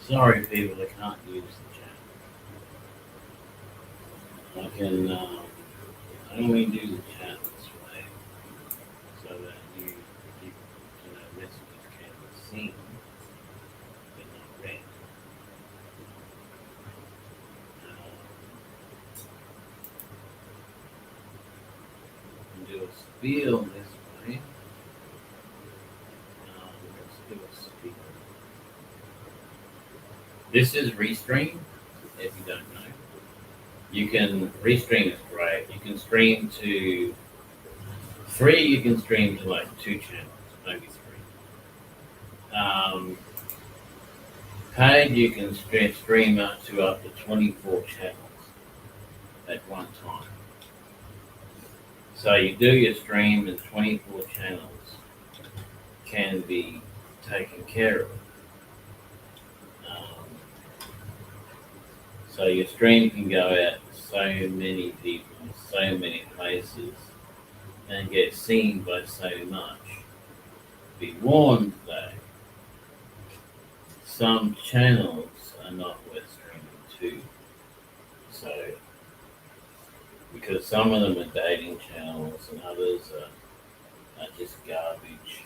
Sorry, people, I can't use the chat. I can only do the chat this way so that messages can be seen but not read. I can do a spiel this way. Let's do a spiel. This is Restream, if you don't know. You can, Restream is great. You can stream to, free you can stream to like 2 channels, maybe 3. Paid you can stream up to 24 channels at one time. So you do your stream and 24 channels can be taken care of. So your stream can go out to so many people, so many places, and get seen by so much. Be warned though, some channels are not worth streaming to. So, because some of them are dating channels and others are just garbage.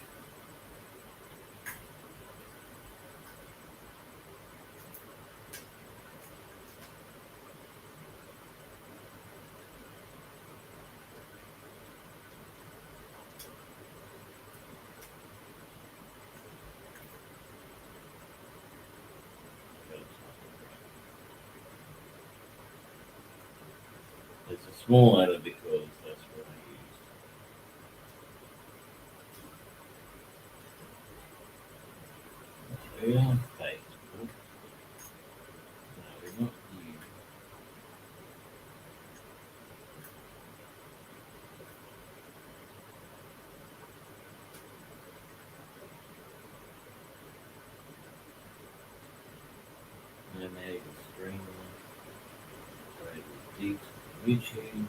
It's a small letter because that's what I use. We are Facebook. No, we're not you. And there you can stream right deep YouTube.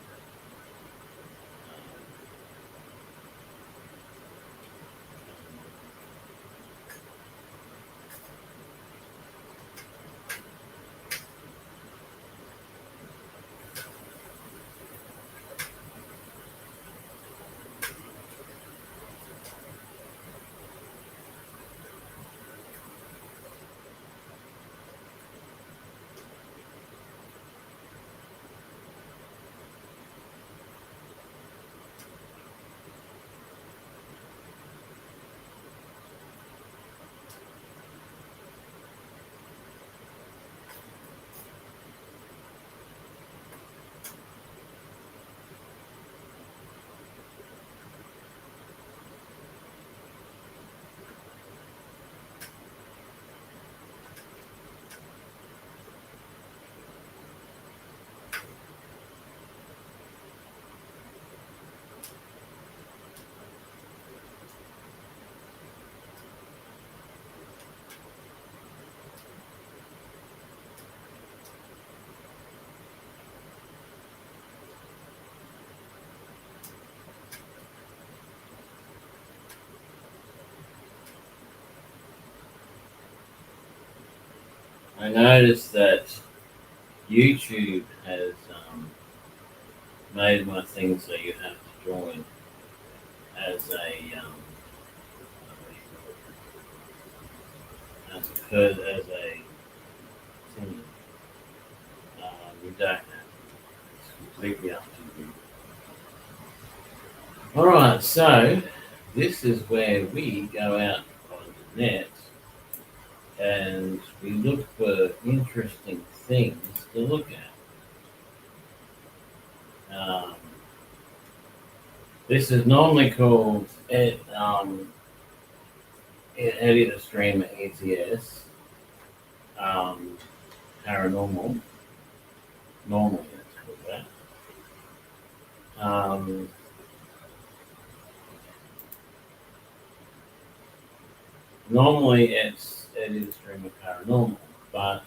I noticed that YouTube has made my thing so you have to join as as a thing. You don't have to. It's completely up to you. All right, so this is where we go out on the net and we look for interesting things to look at. This is normally called EddieTheStreamer ETS, paranormal. Normally it's called that. Normally it's EddieTheStreamer paranormal, but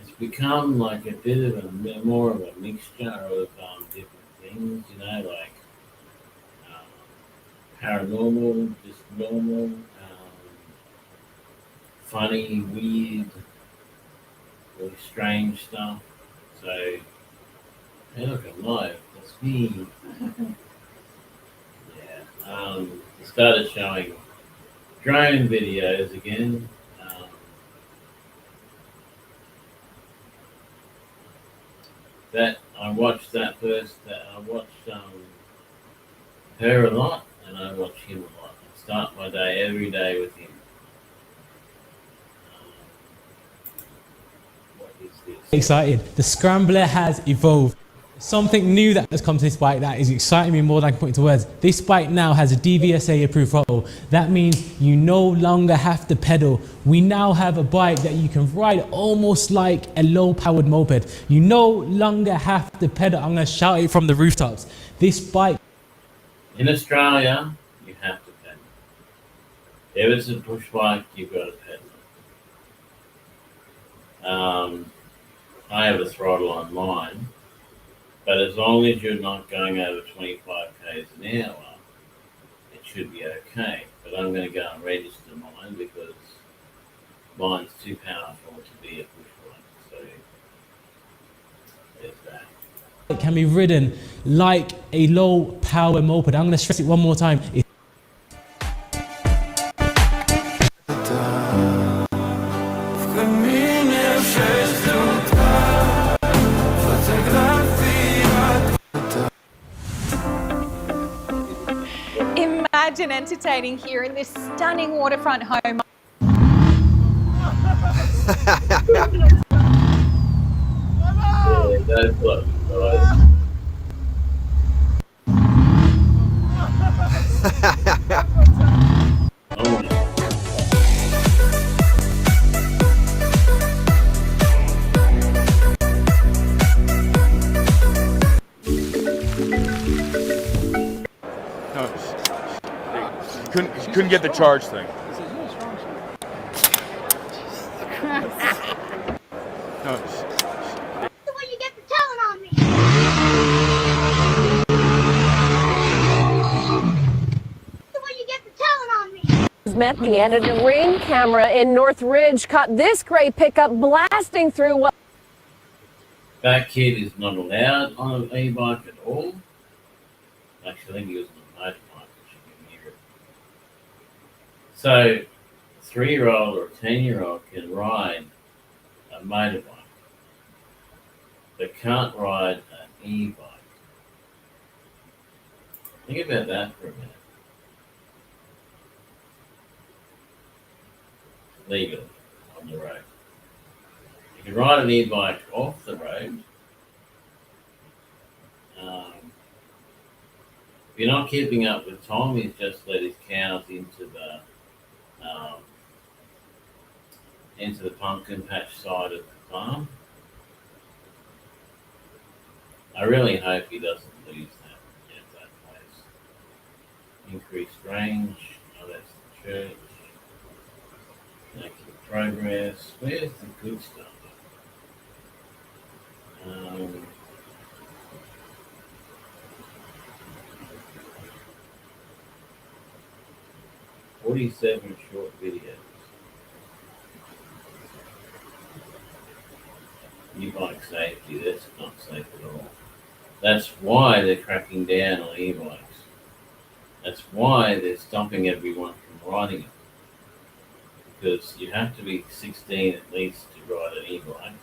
it's become like a bit of more of a mixture of different things, like paranormal, just normal, funny, weird, really strange stuff. So, hey, look, I'm live. That's me. Yeah. I started showing drone videos again. That I watched that first. I watched her a lot, and I watch him a lot. I start my day every day with him. What is this? Excited. The Scrambler has evolved. Something new that has come to this bike that is exciting me more than I can put into words. This bike now has a DVSA approved throttle. That means you no longer have to pedal. We now have a bike that you can ride almost like a low powered moped. You no longer have to pedal. I'm going to shout it from the rooftops. This bike. In Australia, you have to pedal. If it's a push bike, you've got to pedal. I have a throttle on mine, but as long as you're not going over 25 k's an hour, it should be okay. But I'm going to go and register mine because mine's too powerful to be a push bike. So there's that. It can be ridden like a low power moped. I'm going to stress it one more time. Imagine entertaining here in this stunning waterfront home. Couldn't get the charge thing. No. The way you get the telling on me. The way you get the telling on me. Met the editor ring camera in Northridge caught this gray pickup blasting through what. That kid is not allowed on an e-bike at all. Actually, I think he was on a motorbike, which you can hear it. So, a 3-year-old or a 10-year-old can ride a motorbike, but can't ride an e-bike. Think about that for a minute. Legally, on the road. You can ride an e-bike off the road. If you're not keeping up with Tom, he's just let his cows into the pumpkin patch side of the farm. I really hope he doesn't lose that place. Increased range. Oh, that's the church. Making progress. Where's the good stuff? 47 short videos. E-bike safety, that's not safe at all. That's why they're cracking down on e-bikes. That's why they're stopping everyone from riding it. Because you have to be 16 at least to ride an e-bike.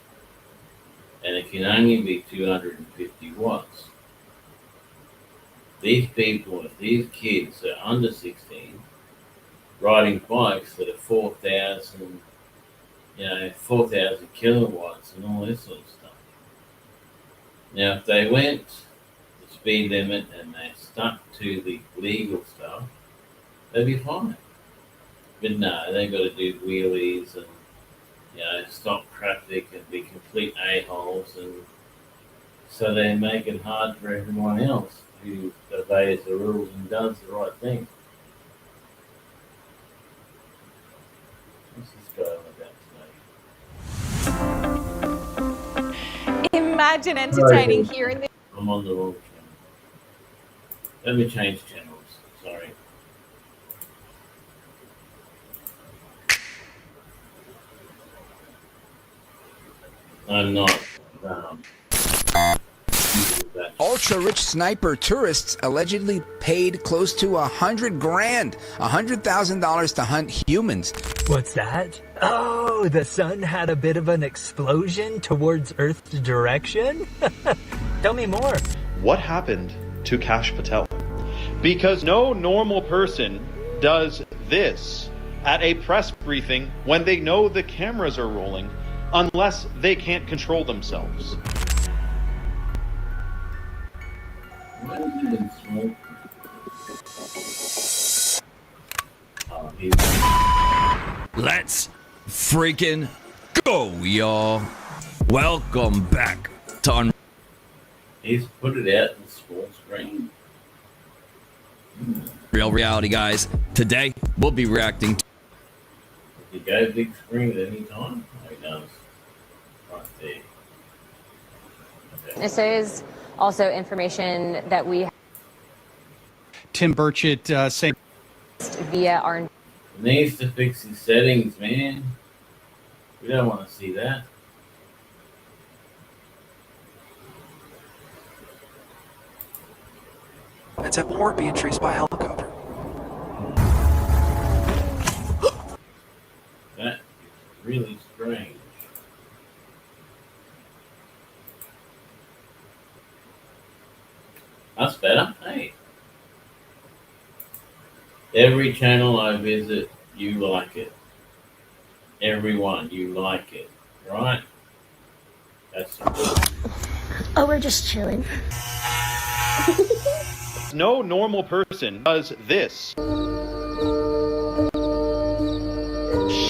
And it can only be 250 watts. These people, these kids are under 16, riding bikes that are 4,000 kilowatts and all this sort of stuff. Now, if they went the speed limit and they stuck to the legal stuff, they'd be fine. But no, they've got to do wheelies and stop traffic and be complete a-holes, and so they make it hard for everyone else who obeys the rules and does the right thing. What's this guy on about today? Imagine entertaining here in this. I'm on the wrong channel. Let me change channels. Sorry. I'm not. That. Ultra-rich sniper tourists allegedly paid close to $100,000, $100,000 to hunt humans. What's that? Oh, the sun had a bit of an explosion towards Earth's direction? Tell me more. What happened to Kash Patel? Because no normal person does this at a press briefing when they know the cameras are rolling, unless they can't control themselves. Let's freaking go, y'all. Welcome back to He's put it out in full screen. Real Reality, guys. Today, we'll be reacting to... Does he go big screen at any time? Oh, he does. Right there. Okay. This is also information that we Tim Burchett saying via our... He needs to fix his settings, man. We don't want to see that. It's at port being traced by a helicopter. That is really strange. That's better. Hey. Every channel I visit, you like it. Everyone, you like it. Right? That's good. Oh, we're just chilling. No normal person does this.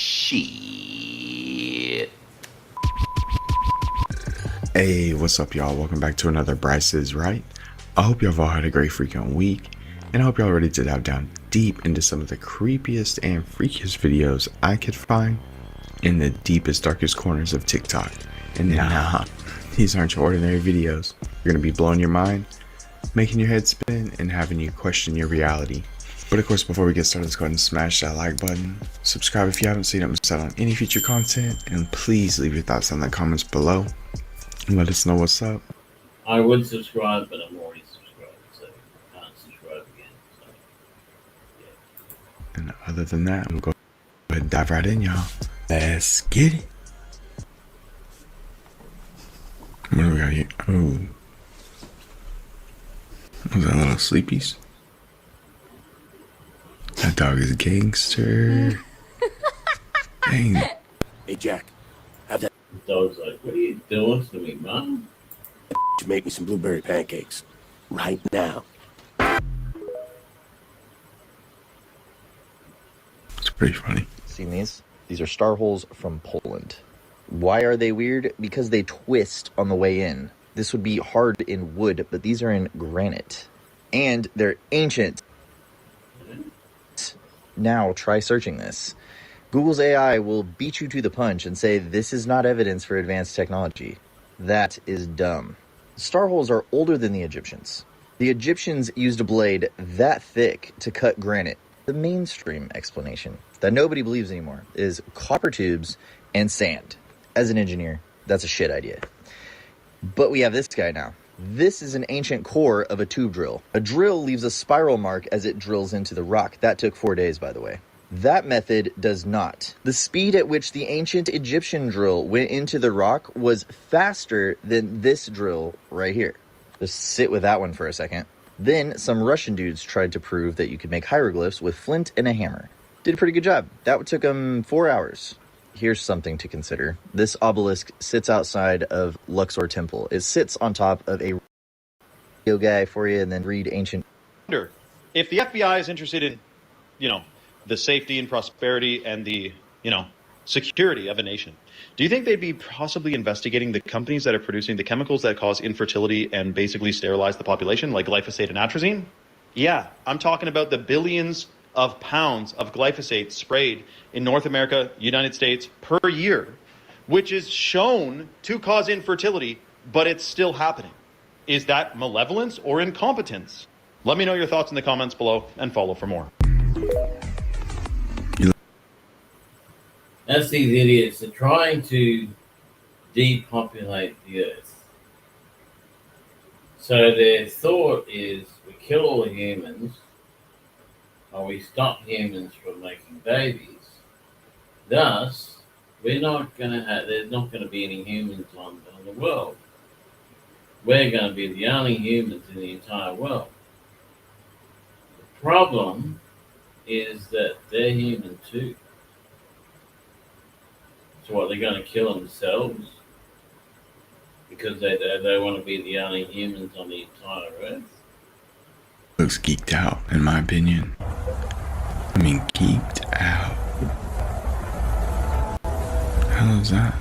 Shit. Hey, what's up, y'all? Welcome back to another Bryce Is Right. I hope y'all have all had a great freaking week, and I hope y'all ready to dive down deep into some of the creepiest and freakiest videos I could find in the deepest, darkest corners of TikTok. And nah, these aren't your ordinary videos. They're gonna be blowing your mind, making your head spin, and having you question your reality. But of course, before we get started, let's go ahead and smash that like button, subscribe if you haven't, so you don't miss out on any future content, and please leave your thoughts in the comments below and let us know what's up. I would subscribe, but I'm already subscribed, so I can't subscribe again. So, yeah. And other than that, we'll go ahead and dive right in, y'all. Let's get it. What do we got here? Oh. Was that little sleepies? That dog is a gangster. Dang. Hey, Jack. Have that The dog's like, what are you doing to me, Mom? to make me some blueberry pancakes. Right now. It's pretty funny. Seen these? These are star holes from Poland. Why are they weird? Because they twist on the way in. This would be hard in wood, but these are in granite. And they're ancient. Now try searching this. Google's AI will beat you to the punch and say this is not evidence for advanced technology. That is dumb. Star holes are older than the Egyptians. The Egyptians used a blade that thick to cut granite. The mainstream explanation that nobody believes anymore is copper tubes and sand. As an engineer, that's a shit idea. But we have this guy now. This is an ancient core of a tube drill. A drill leaves a spiral mark as it drills into the rock. That took 4 days, by the way. That method does not. The speed at which the ancient Egyptian drill went into the rock was faster than this drill right here. Just sit with that one for a second. Then some Russian dudes tried to prove that you could make hieroglyphs with flint and a hammer. Did a pretty good job. That took them 4 hours. Here's something to consider. This obelisk sits outside of Luxor Temple. It sits on top of a video guy for you, and then read ancient. If the FBI is interested in, the safety and prosperity and the, security of a nation, do you think they'd be possibly investigating the companies that are producing the chemicals that cause infertility and basically sterilize the population, like glyphosate and atrazine? Yeah, I'm talking about the billions of pounds of glyphosate sprayed in North America, United States per year, which is shown to cause infertility, but it's still happening. Is that malevolence or incompetence? Let me know your thoughts in the comments below and follow for more. That's these idiots. They're trying to depopulate the earth. So their thought is we kill all the humans, or we stop humans from making babies. Thus, we're not going to have, there's not going to be any humans on the world. We're going to be the only humans in the entire world. The problem is that they're human too. So what, they're going to kill themselves because they want to be the only humans on the entire earth? Looks geeked out, in my opinion. I mean, geeked out. How is that?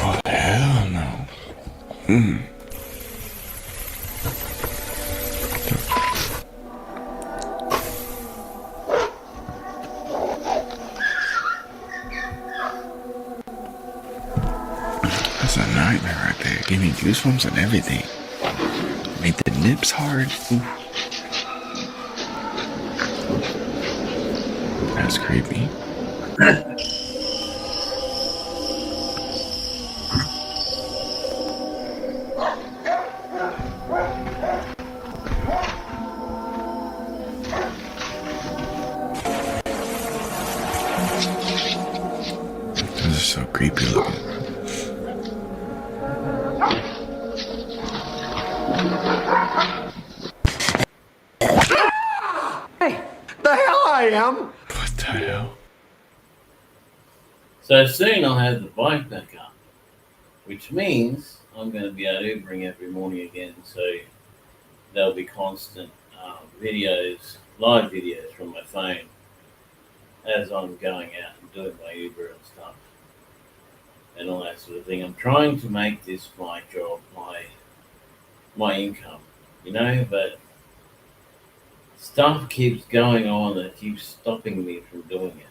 Oh, hell no. That's a nightmare right there. Gave me goosebumps and everything. Made the nips hard. Ooh. That's creepy. Those are so creepy looking. Hey, the hell I am! What the hell? So soon I'll have the bike back up, which means I'm going to be out Ubering every morning again, so there'll be constant videos, live videos from my phone as I'm going out and doing my Uber and stuff and all that sort of thing. I'm trying to make this my job, my income, you know, but stuff keeps going on that keeps stopping me from doing it.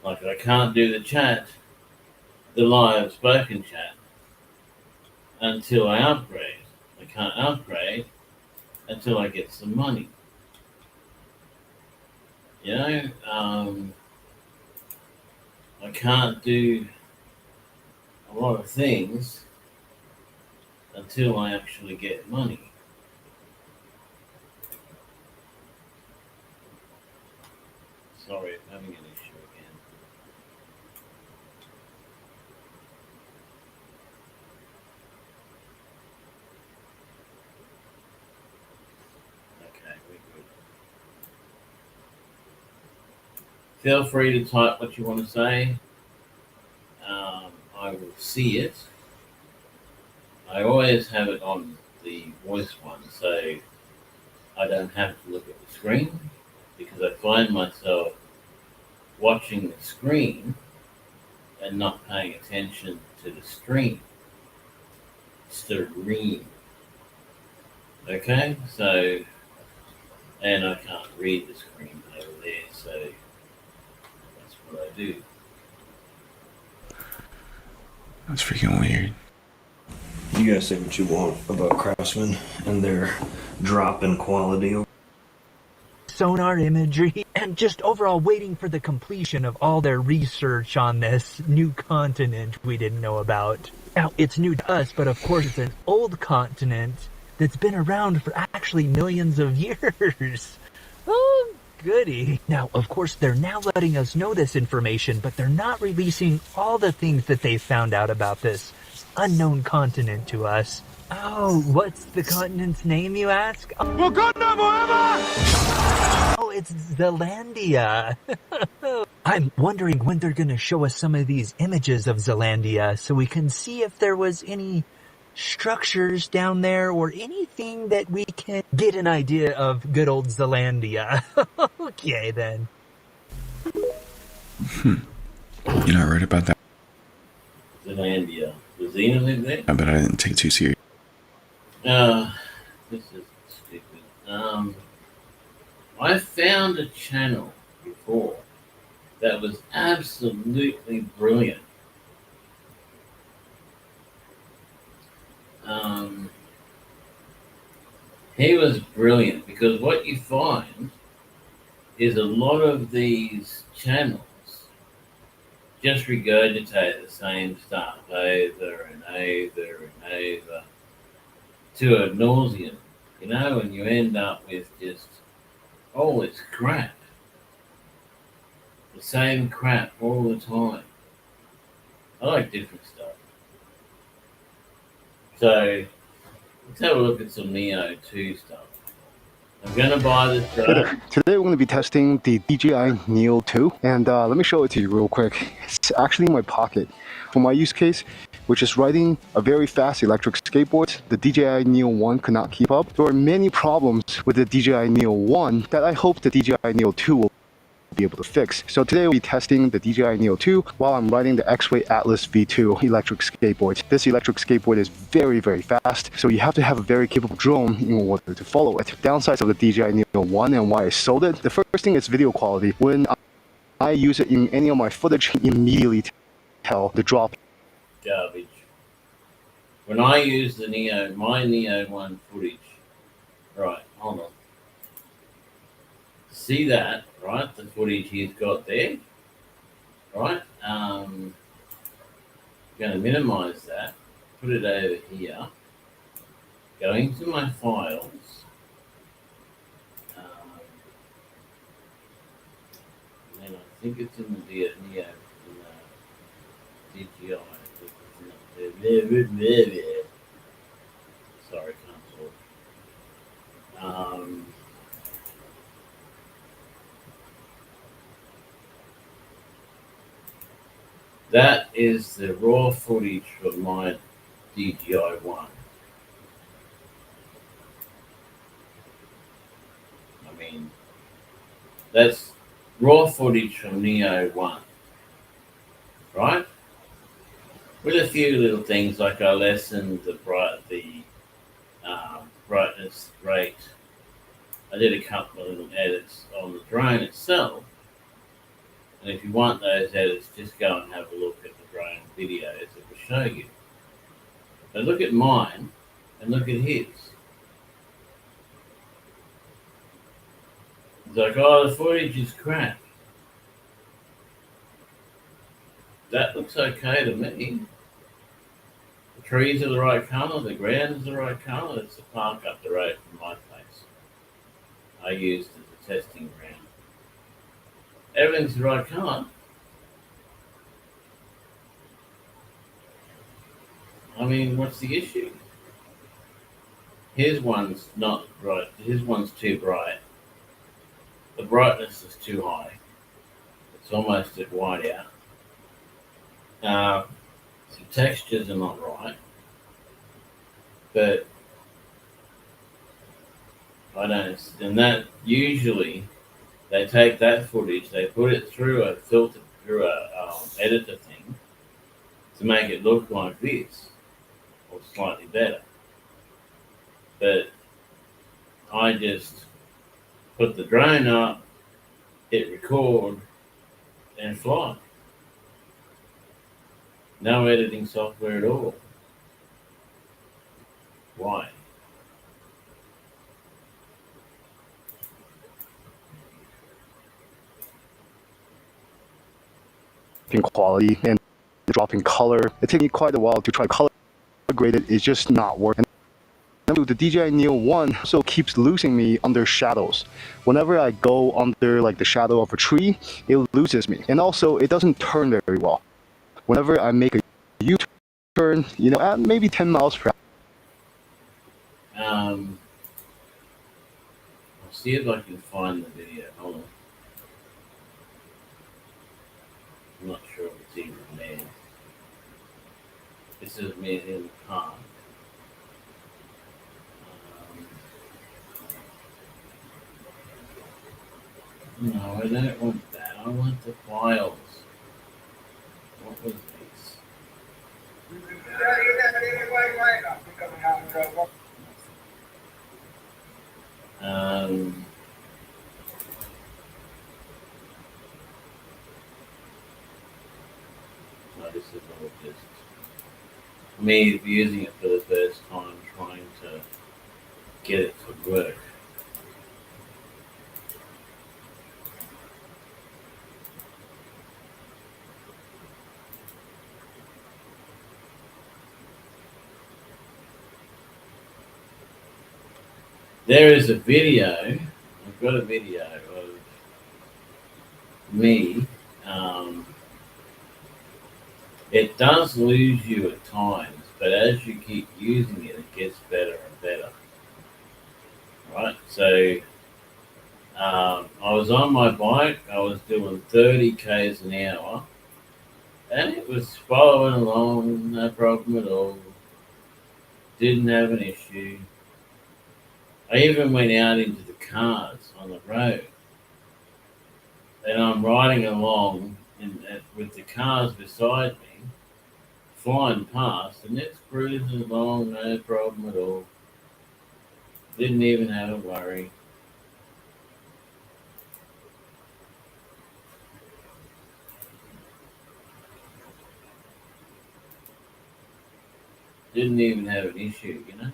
Like I can't do the chat, the live spoken chat, until I upgrade. I can't upgrade until I get some money. You know, I can't do a lot of things until I actually get money. Sorry, I'm having an issue again. Okay, we're good. Feel free to type what you want to say. I will see it. I always have it on the voice one, so I don't have to look at the screen, because I find myself watching the screen and not paying attention to the stream. Okay, so, and I can't read the screen over there, so that's what I do. That's freaking weird. You guys say what you want about Craftsman and their drop in quality. Sonar imagery, and just overall waiting for the completion of all their research on this new continent we didn't know about. Now, it's new to us, but of course it's an old continent that's been around for actually millions of years. Oh, goody. Now, of course, they're now letting us know this information, but they're not releasing all the things that they found out about this unknown continent to us. Oh, what's the continent's name, you ask? Wakanda forever! Oh, it's Zealandia. I'm wondering when they're going to show us some of these images of Zealandia so we can see if there was any structures down there or anything that we can get an idea of good old Zealandia. Okay, then. You're not right about that. Zealandia. Was Xena live there? I bet I didn't take it too serious. This is stupid. I found a channel before that was absolutely brilliant. He was brilliant because what you find is a lot of these channels just regurgitate the same stuff over and over and over to ad nauseum, you know, and you end up with just all this crap. The same crap all the time. I like different stuff. So let's have a look at some Neo 2 stuff. I'm gonna buy this drone. Today we're going to be testing the DJI Neo 2, and let me show it to you real quick. It's actually in my pocket. For my use case, which is riding a very fast electric skateboard, the DJI Neo 1 could not keep up. There are many problems with the DJI Neo 1 that I hope the DJI Neo 2 will be able to fix. So today we'll be testing the DJI Neo 2 while I'm riding the X-Way Atlas V2 electric skateboard. This electric skateboard is very, very fast, so you have to have a very capable drone in order to follow it. Downsides of the DJI Neo 1 and why I sold it. The first thing is video quality. When I use it in any of my footage, immediately tell the drop. Garbage. When I use the my Neo 1 footage, right, hold on. See that, right? The footage he's got there, right? Going to minimize that, put it over here, go into my files, and I think it's in the Neo, DJI. Sorry, can't talk. That is the raw footage from my DJI 1. I mean, that's raw footage from Neo 1, right? With a few little things like I lessened the brightness rate. I did a couple of little edits on the drone itself. And if you want those edits, just go and have a look at the drone videos that will show you. But look at mine and look at his. It's like, oh, the footage is crap. That looks okay to me. The trees are the right colour, the ground is the right colour. It's the park up the road from my place. I used as a testing ground. Everything's the right colour. I mean, what's the issue? His one's not right. His one's too bright. The brightness is too high. It's almost at whiteout. The textures are not right. But I don't. And that usually. They take that footage, they put it through a filter, through a editor thing to make it look like this, or slightly better. But I just put the drone up, hit record, and fly. No editing software at all. Why? In quality and the drop in color. It took me quite a while to try to color grade it. It's just not working. The DJI Neo 1 also keeps losing me under shadows. Whenever I go under like the shadow of a tree, it loses me. And also it doesn't turn very well. Whenever I make a U-turn, you know, at maybe 10 miles per hour. I'll see if I can find the video. Hold on. I'm not sure if it's even there. This is me in the park. No, I don't want that. I want the files. What was this? No, this is all just me using it for the first time, trying to get it to work. There is a video. I've got a video of me. It does lose you at times, but as you keep using it, it gets better and better. Right? So I was on my bike. I was doing 30 k's an hour, and it was following along, no problem at all. Didn't have an issue. I even went out into the cars on the road, and I'm riding along with the cars beside me, flying past, and it's cruising along, no problem at all. Didn't even have a worry. Didn't even have an issue, you know.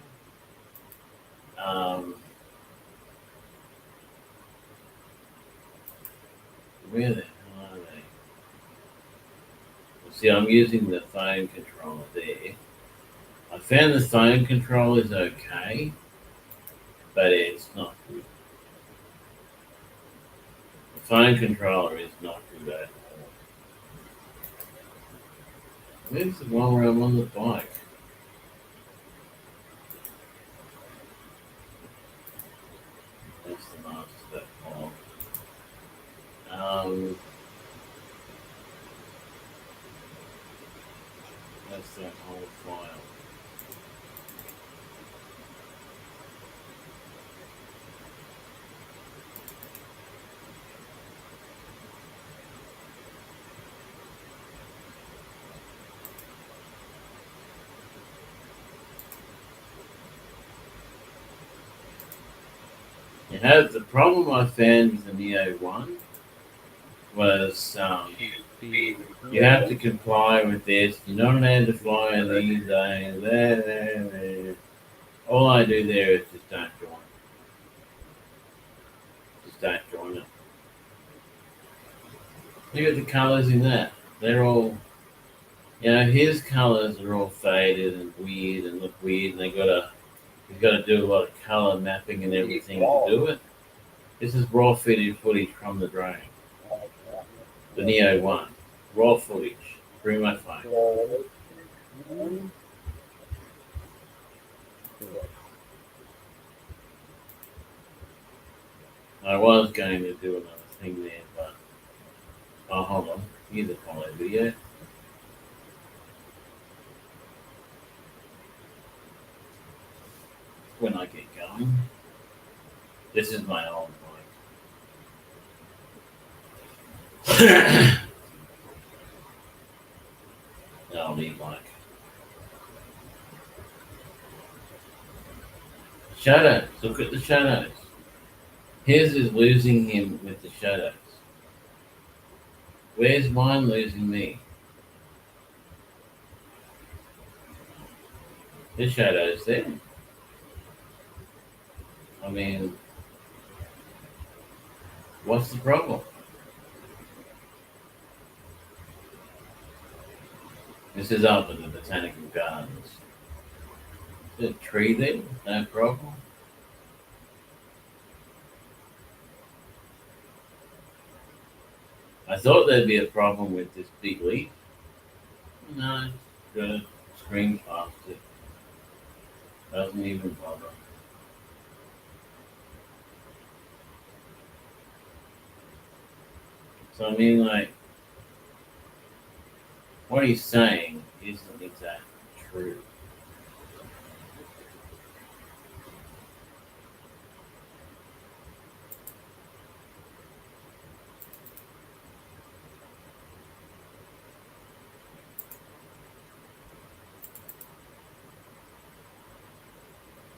Where the hell are they? See, I'm using the phone controller there. I found the phone controller is okay, but it's not good. The phone controller is not good at all. Where's the one where I'm on the bike? That's the master file. That's that whole file. You have the problem I found with the Neo 1 was you have to comply with this. You're not allowed to fly in these zones. All I do there is just don't join. Just don't join it. Look at the colours in that. They're all, you know, his colours are all faded and weird and look weird, and he's got to do a lot of colour mapping and everything to do it. This is raw footage from the drone. The Neo 1. Raw footage through my phone. I was going to do another thing there, but oh, hold on. Here's a follow video. When I get going. This is my old bike. I'll need like shadows. Look at the shadows. His is losing him with the shadows. Where's mine losing me? The shadows there. I mean, what's the problem? This is up in the Botanical Gardens. Is there a tree there? No problem. I thought there'd be a problem with this big leaf. No, gotta scream past it. Doesn't even bother. So I mean, like, what he's saying isn't exactly true.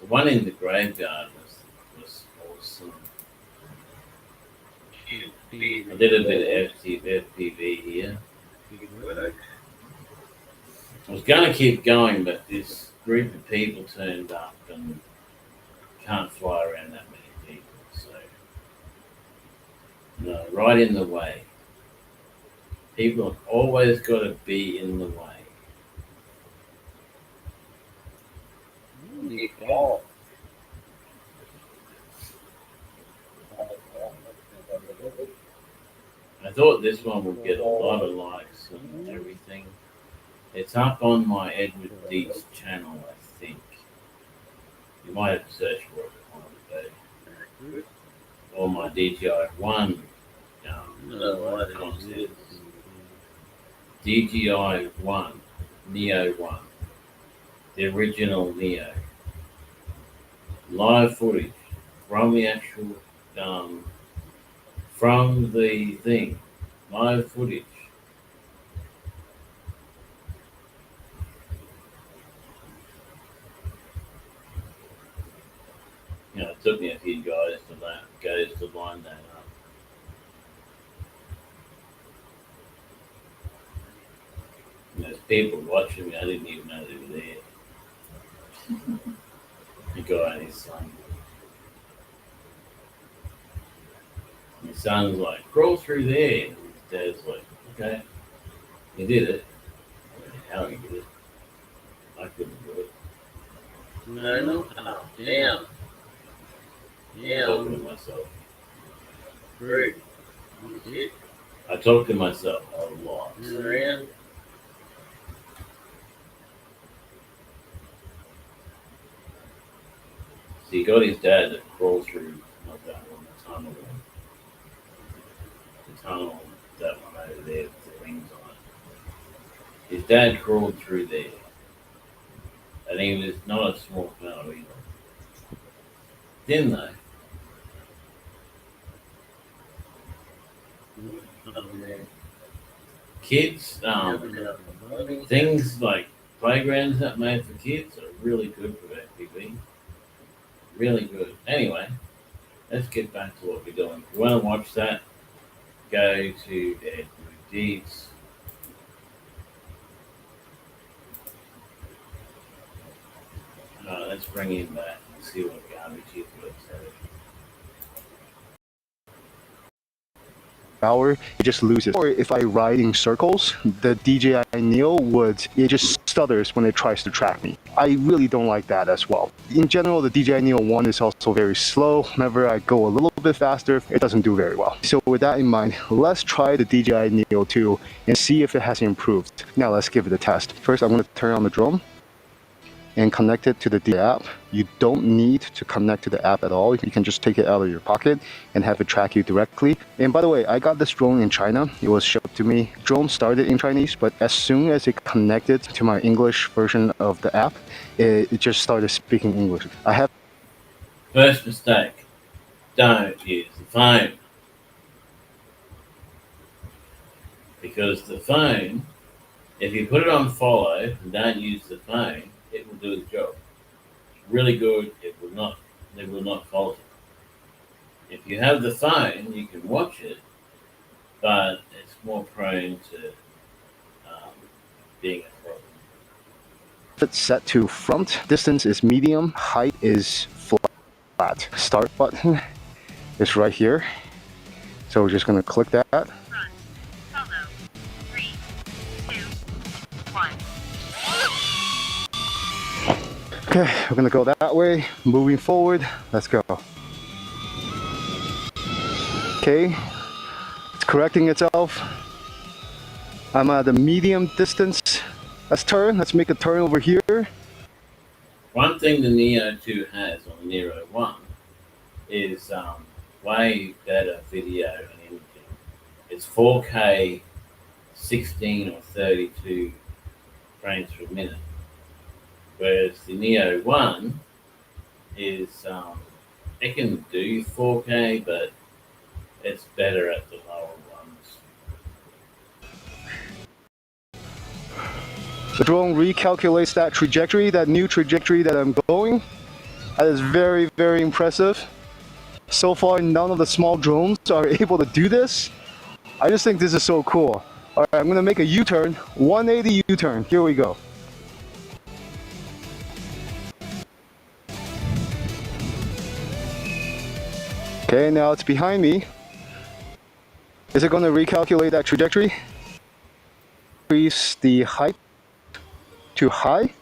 The one in the graveyard was awesome. I did a bit of FPV here. I was going to keep going, but this group of people turned up and can't fly around that many people. So, no, right in the way. People have always got to be in the way. thought this one would get a lot of likes and everything. It's up on my Edward Deeds channel, I think. You might have to search for it on the page. Or my DJI 1 content. DJI 1, Neo 1. The original Neo. Live footage from the actual, from the thing. Live footage. You know, it took me a few guys to line that up. And there's people watching me, I didn't even know they were there. The guy and his son. And his son's like, crawl through there. And his dad's like, okay. He did it. I don't know how he did it. I couldn't do it. No. Oh, damn. Yeah. Talking to myself. Great. I talk to myself a lot. So he got his dad to crawl through, not that one, the tunnel. The tunnel, that one over there with the rings on it. His dad crawled through there. And he was not a small fellow either. Then though, kids, things like playgrounds that made for kids are really good for FPV. Really good. Anyway, let's get back to what we're doing. If you want to watch that, go to Edward Deeds. Let's bring him back and see what garbage he's got to say. Power, it just loses. Or if I ride in circles, the DJI Neo it just stutters when it tries to track me. I really don't like that as well. In general, the DJI Neo 1 is also very slow. Whenever I go a little bit faster, it doesn't do very well. So with that in mind, let's try the DJI Neo 2 and see if it has improved. Now let's give it a test. First, I'm going to turn on the drone and connect it to the DJI app. You don't need to connect to the app at all. You can just take it out of your pocket and have it track you directly. And by the way, I got this drone in China. It was shipped to me. Drone started in Chinese, but as soon as it connected to my English version of the app, it just started speaking English. First mistake, don't use the phone. Because the phone, if you put it on follow and don't use the phone, it will do its job. It's really good. It will not fault it. If you have the phone, you can watch it, but it's more prone to being a problem. It's set to front. Distance is medium. Height is flat. Start button is right here. So we're just going to click that. Front. Follow. 3, 2, 1. Okay, we're gonna go that way. Moving forward, let's go. Okay, it's correcting itself. I'm at a medium distance. Let's turn. Let's make a turn over here. One thing the Neo 2 has on the Neo 1 is way better video and imaging. It's 4K 16 or 32 frames per minute. Whereas the Neo 1 is, it can do 4K, but it's better at the lower ones. The drone recalculates that trajectory, that new trajectory that I'm going. That is very, very impressive. So far, none of the small drones are able to do this. I just think this is so cool. All right, I'm gonna make a U-turn, 180 U-turn. Here we go. Okay, now it's behind me. Is it going to recalculate that trajectory? Increase the height to high?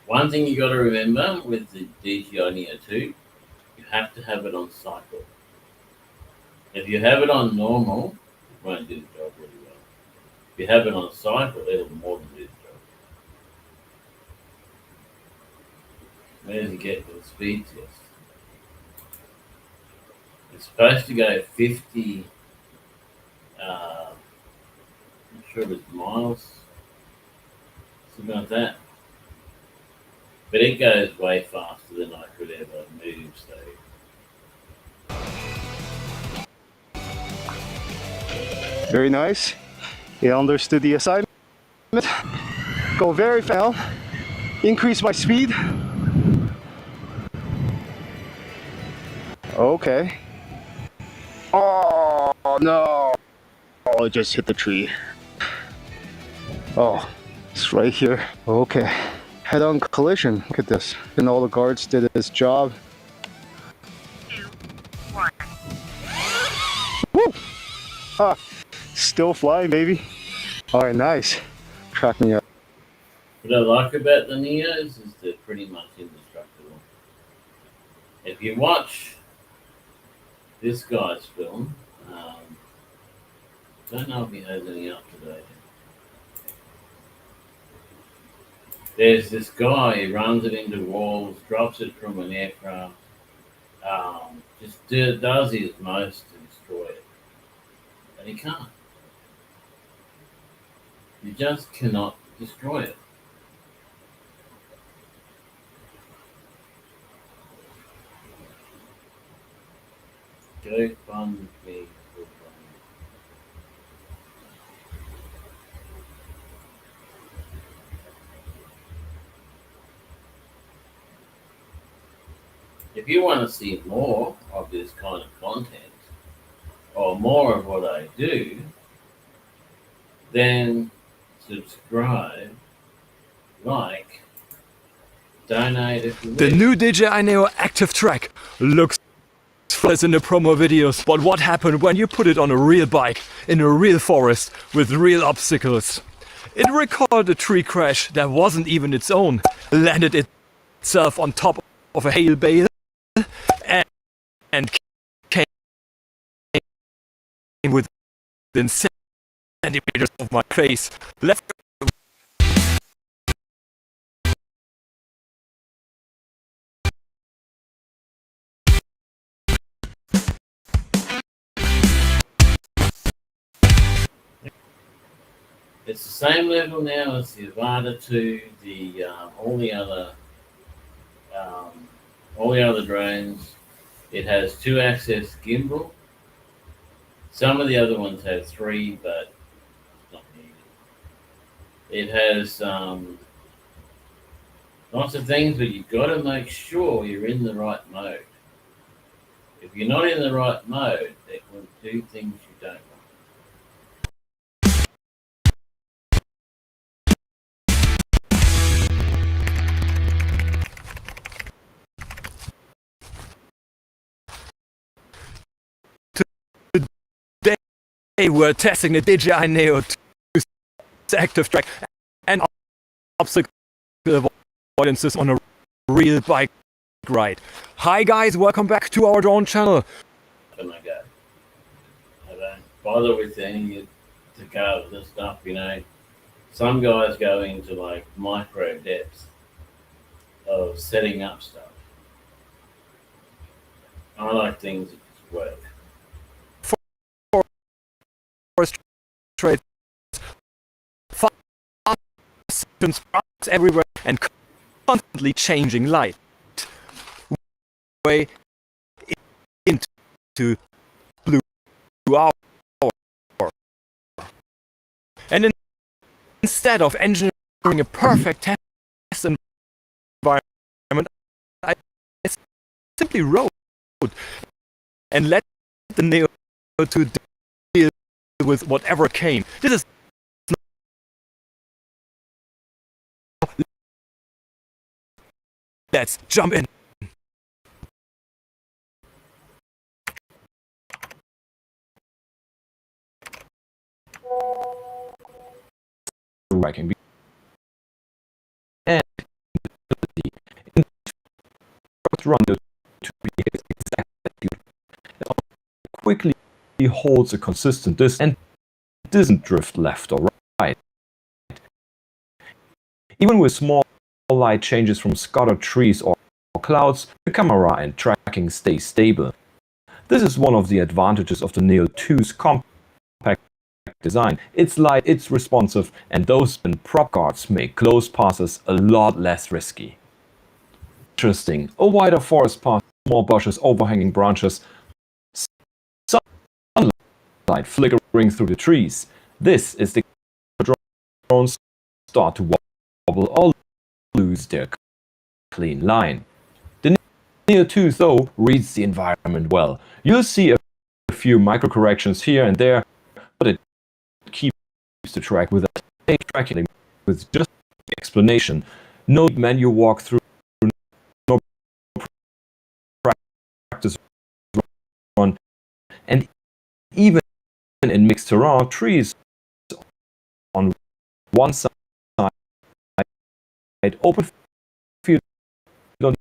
One thing you got to remember with the DJI Neo 2, you have to have it on cycle. If you have it on normal, won't do the job really well. If you have it on cycle, it'll more than do the job. Where does it get to the speed test? It's supposed to go 50, I'm not sure if it's miles, something like that. But it goes way faster than I could ever move, so. Very nice. He understood the assignment. Go very fast. Increase my speed. Okay. Oh no! Oh, it just hit the tree. Oh, it's right here. Okay. Head-on collision. Look at this. And all the guards did his job. 2, 1. Woo! Ah, still flying, baby. All right, nice. Track me up. What I like about the Neos is they're pretty much indestructible. If you watch this guy's film, don't know if he has any up to date. There's this guy, he runs it into walls, drops it from an aircraft, just does his most to destroy it. And he can't. You just cannot destroy it. Go fund me. If you want to see more of this kind of content, or more of what I do, then subscribe, like, donate if you wish. The new DJI Neo Active Track looks flawless in the promo videos, but what happened when you put it on a real bike, in a real forest, with real obstacles? It recorded a tree crash that wasn't even its own, landed itself on top of a hail bale, and came within centimeters of my face. Left. It's the same level now as the Avata 2, all the other drones. It has 2-axis gimbal. Some of the other ones have 3, but not needed. It has lots of things, but you've got to make sure you're in the right mode. If you're not in the right mode, it will do things you don't want. Today we're testing the DJI Neo 2 Active Track and obstacle avoidances on a real bike ride. Hi guys, welcome back to our drone channel. Oh my God. I don't bother with any of the cars and stuff, you know. Some guys go into like micro depths of setting up stuff. I like things that just work. Forest trades, sparks everywhere, and constantly changing light. Way into blue hour. And instead of engineering a perfect test environment, I simply rode and let the Neo 2 deal with whatever came. This is let's jump in. I can be and run the to behave exactly quickly holds a consistent distance and doesn't drift left or right. Even with small light changes from scattered trees or clouds, the camera and tracking stay stable. This is one of the advantages of the Neo 2's compact design. It's light, it's responsive, and those prop guards make close passes a lot less risky. Interesting, a wider forest path, more bushes, overhanging branches, sunlight flickering through the trees. This is the drones start to wobble or lose their clean line. The Neo 2 though reads the environment well. You'll see a few micro corrections here and there, but it keeps the track with a tracking with just explanation. No menu walkthrough, no practice run, and even in mixed terrain, trees on one side, open field on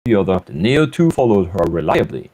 the other. The Neo 2 followed her reliably.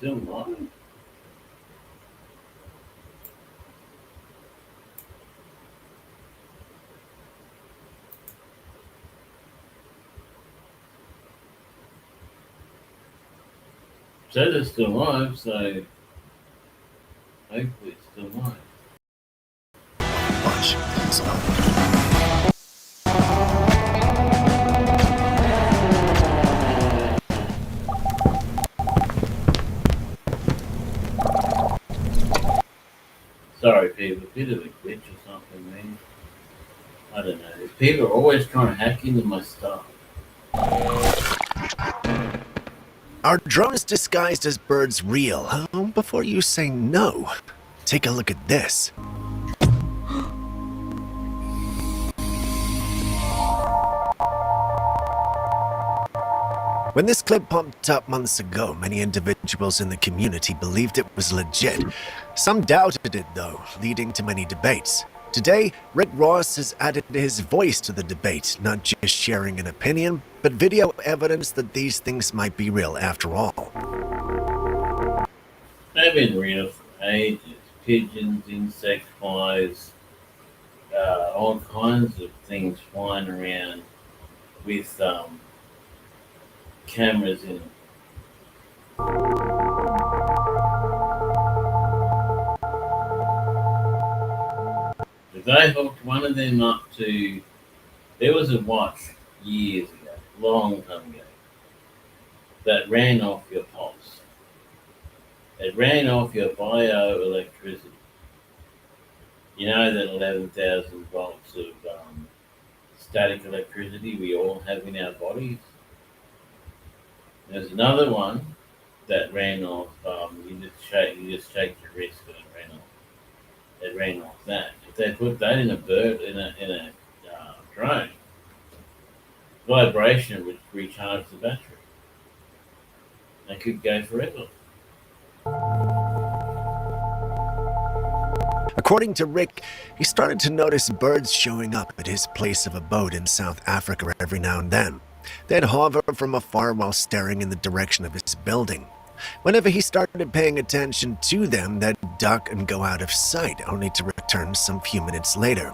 still live? Says it's still live, so hopefully it's still live. Watch. Sorry, people. Bit of a glitch or something, man. I don't know. People are always trying to hack into my stuff. Are drones disguised as birds real? Huh? Before you say no, take a look at this. When this clip popped up months ago, many individuals in the community believed it was legit. Some doubted it, though, leading to many debates. Today, Rick Ross has added his voice to the debate, not just sharing an opinion, but video evidence that these things might be real after all. They've been real for ages. Pigeons, insect flies, all kinds of things flying around with cameras in them. They hooked one of them up to. There was a watch years ago, long time ago, that ran off your pulse. It ran off your bioelectricity. You know that 11,000 volts of static electricity we all have in our bodies? There's another one that ran off. You just shake your wrist and it ran off. It ran off that. If they put that in a bird in a drone, vibration would recharge the battery. They could go forever. According to Rick, he started to notice birds showing up at his place of abode in South Africa every now and then. They'd hover from afar while staring in the direction of his building. Whenever he started paying attention to them, they'd duck and go out of sight, only to return some few minutes later.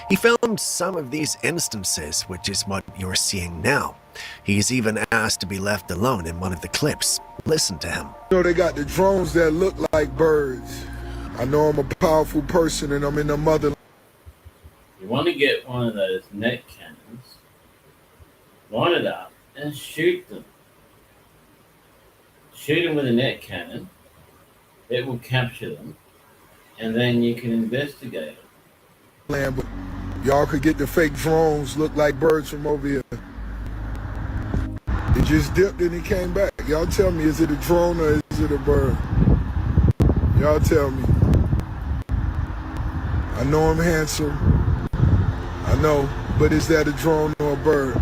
He filmed some of these instances, which is what you're seeing now. He's even asked to be left alone in one of the clips. Listen to him. You know, they got the drones that look like birds. I know I'm a powerful person and I'm in the mother. You want to get one of those net cannons, line it up, and shoot them. Shoot them with a net cannon. It will capture them, and then you can investigate them. But y'all could get the fake drones look like birds from over here. It just dipped and it came back. Y'all tell me, is it a drone or is it a bird? Y'all tell me. I know I'm handsome. I know, but is that a drone or a bird?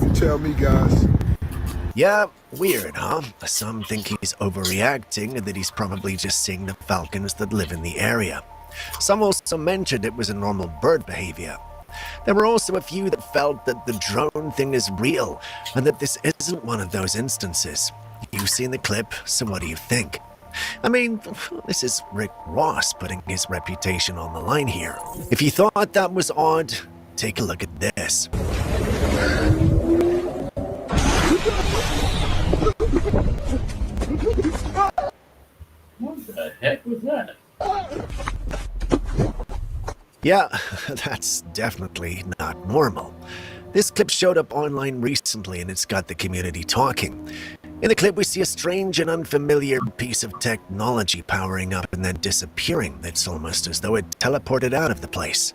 You tell me, guys. Yeah, weird, huh? Some think he's overreacting and that he's probably just seeing the falcons that live in the area. Some also mentioned it was a normal bird behavior. There were also a few that felt that the drone thing is real and that this isn't one of those instances. You've seen the clip, so what do you think? I mean, this is Rick Ross putting his reputation on the line here. If you thought that was odd, take a look at this. What the heck was that? Yeah, that's definitely not normal. This clip showed up online recently and it's got the community talking. In the clip, we see a strange and unfamiliar piece of technology powering up and then disappearing. It's almost as though it teleported out of the place.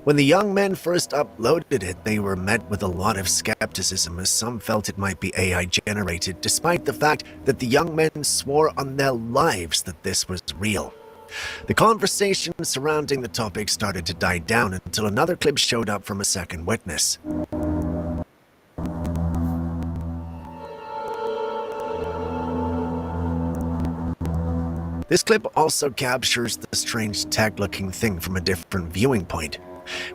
When the young men first uploaded it, they were met with a lot of skepticism as some felt it might be AI generated, despite the fact that the young men swore on their lives that this was real. The conversation surrounding the topic started to die down until another clip showed up from a second witness. This clip also captures the strange tech-looking thing from a different viewing point.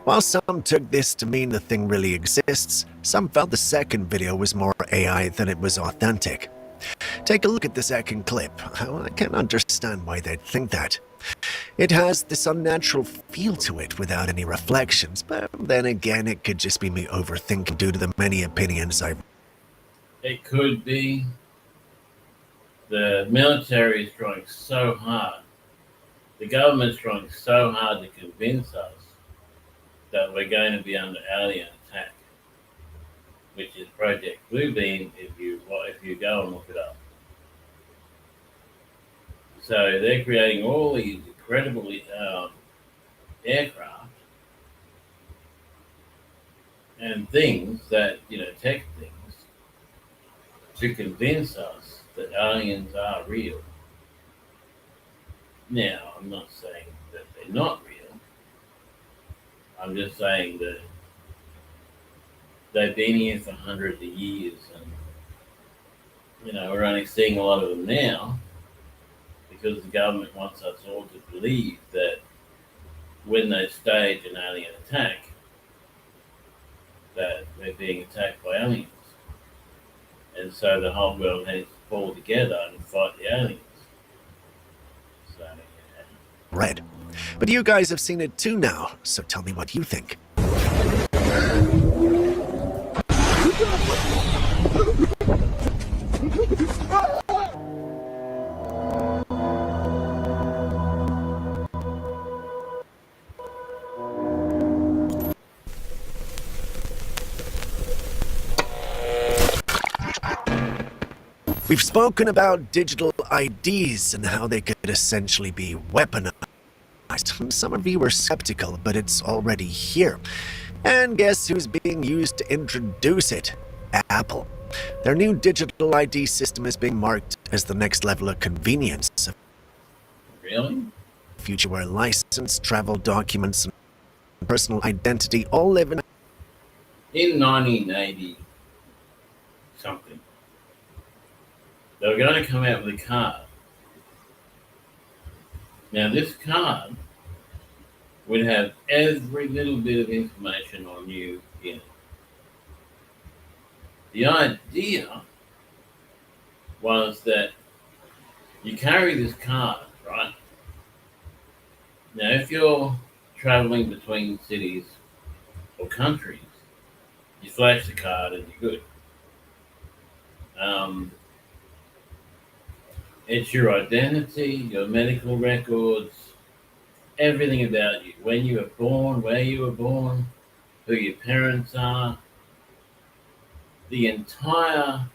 While some took this to mean the thing really exists, some felt the second video was more AI than it was authentic. Take a look at the second clip. I can understand why they'd think that. It has this unnatural feel to it without any reflections, but then again, it could just be me overthinking due to the many opinions I've... It could be. The military is trying so hard. The government's trying so hard to convince us that we're going to be under alien attack, which is Project Bluebeam if you go and look it up. So they're creating all these incredible aircraft and things that, tech things, to convince us that aliens are real. Now, I'm not saying that they're not real. I'm just saying that they've been here for hundreds of years, and we're only seeing a lot of them now because the government wants us all to believe that when they stage an alien attack, that we're being attacked by aliens. And so the whole world has to pull together and fight the aliens. So, read. But you guys have seen it too now, so tell me what you think. We've spoken about digital IDs and how they could essentially be weaponized. Some of you were skeptical, but it's already here. And guess who's being used to introduce it? Apple. Their new digital ID system is being marked as the next level of convenience. Really? Future where license, travel documents, and personal identity all live in 1980 something, they were going to come out with a card. Now, this card would have every little bit of information on you in it. The idea was that you carry this card, right? Now, if you're traveling between cities or countries, you flash the card and you're good. It's your identity, your medical records, everything about you. When you were born, where you were born, who your parents are, the entire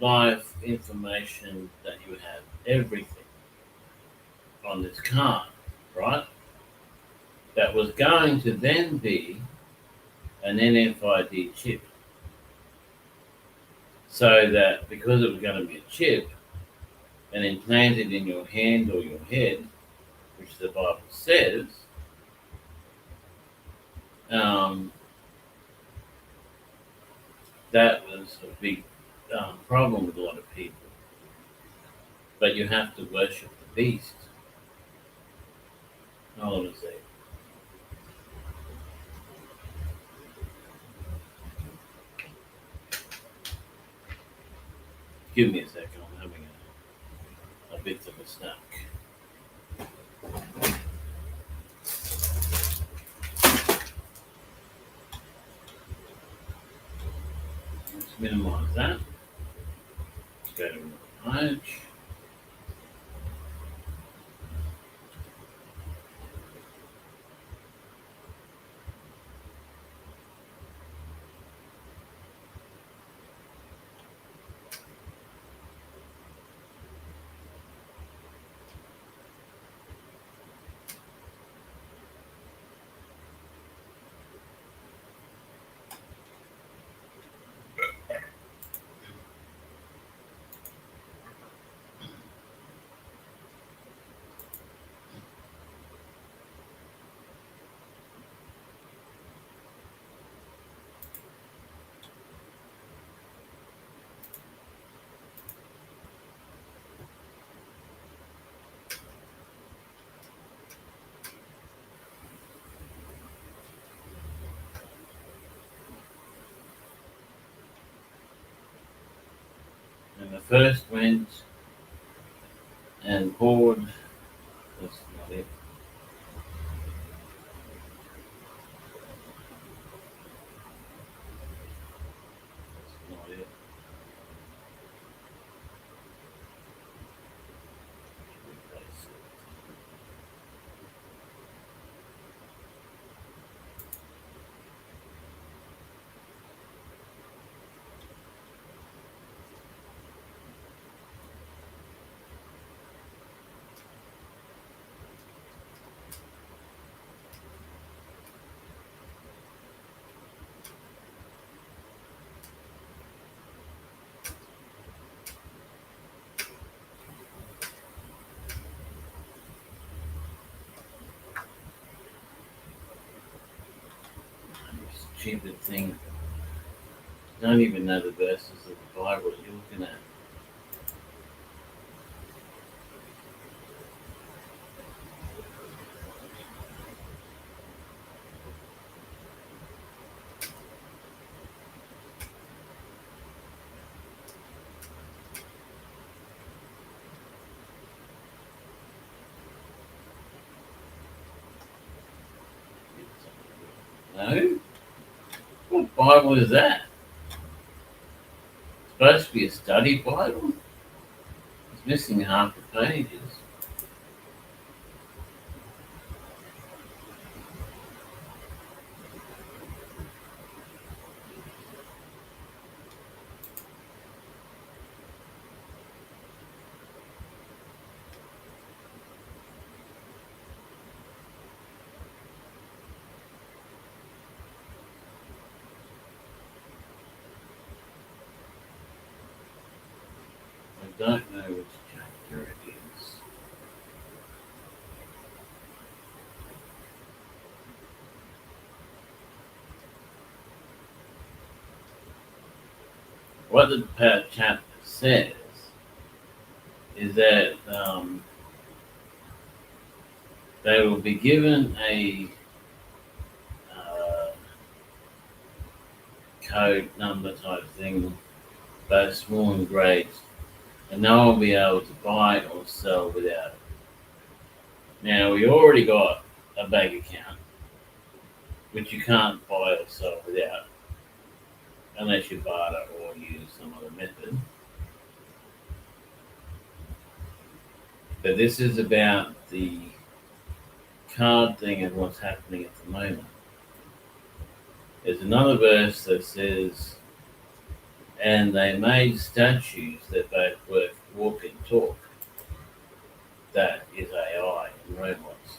life information that you have, everything on this card, right? That was going to then be an NFID chip. So that because it was going to be a chip and implanted in your hand or your head, which the Bible says, that was a big problem with a lot of people. But you have to worship the beast. Hold on a second. Give me a second. I'm having a bit of a snack. Let's minimize that. Let's go to page. And the first went and horde. That's not it. That's not it. Replace it. Stupid thing. Don't even know the verses of the Bible you're looking at. No? What Bible is that? It's supposed to be a study Bible? It's missing half the pages. I don't know which chapter it is. What the chapter says is that they will be given a code number type thing, both small and great, and no one will be able to buy or sell without it. Now, we already got a bank account, which you can't buy or sell without, unless you barter or use some other method. But this is about the card thing and what's happening at the moment. There's another verse that says, and they made statues that both walk and talk. That is AI and robots.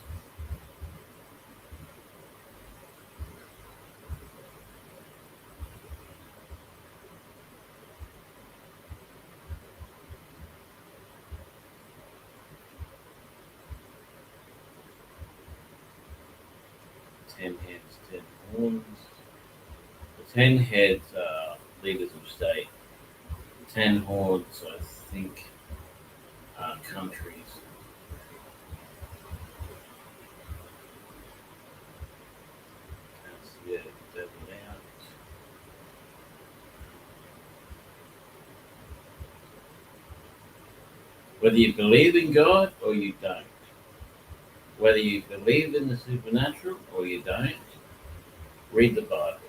Ten heads, 10 horns. The 10 heads are leaders of state. The 10 horns, I think, are countries. That's the devil out. Whether you believe in God or you don't, whether you believe in the supernatural or you don't, read the Bible.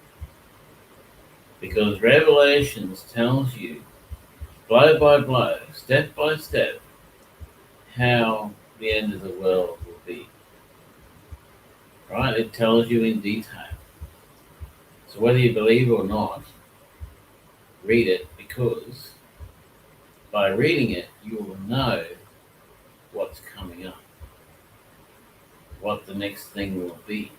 Because Revelations tells you, blow by blow, step by step, how the end of the world will be. Right? It tells you in detail. So whether you believe or not, read it, because by reading it, you will know what's coming up, what the next thing will be.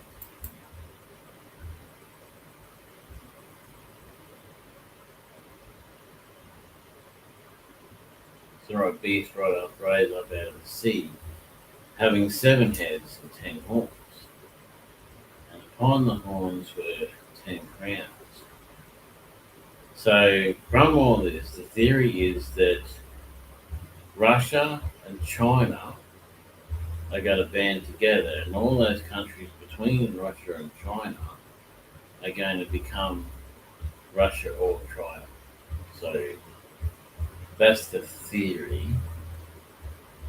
Saw a beast rise up out of the sea, having 7 heads and 10 horns, and upon the horns were 10 crowns. So from all this, the theory is that Russia and China are going to band together, and all those countries between Russia and China are going to become Russia or China. So that's the theory.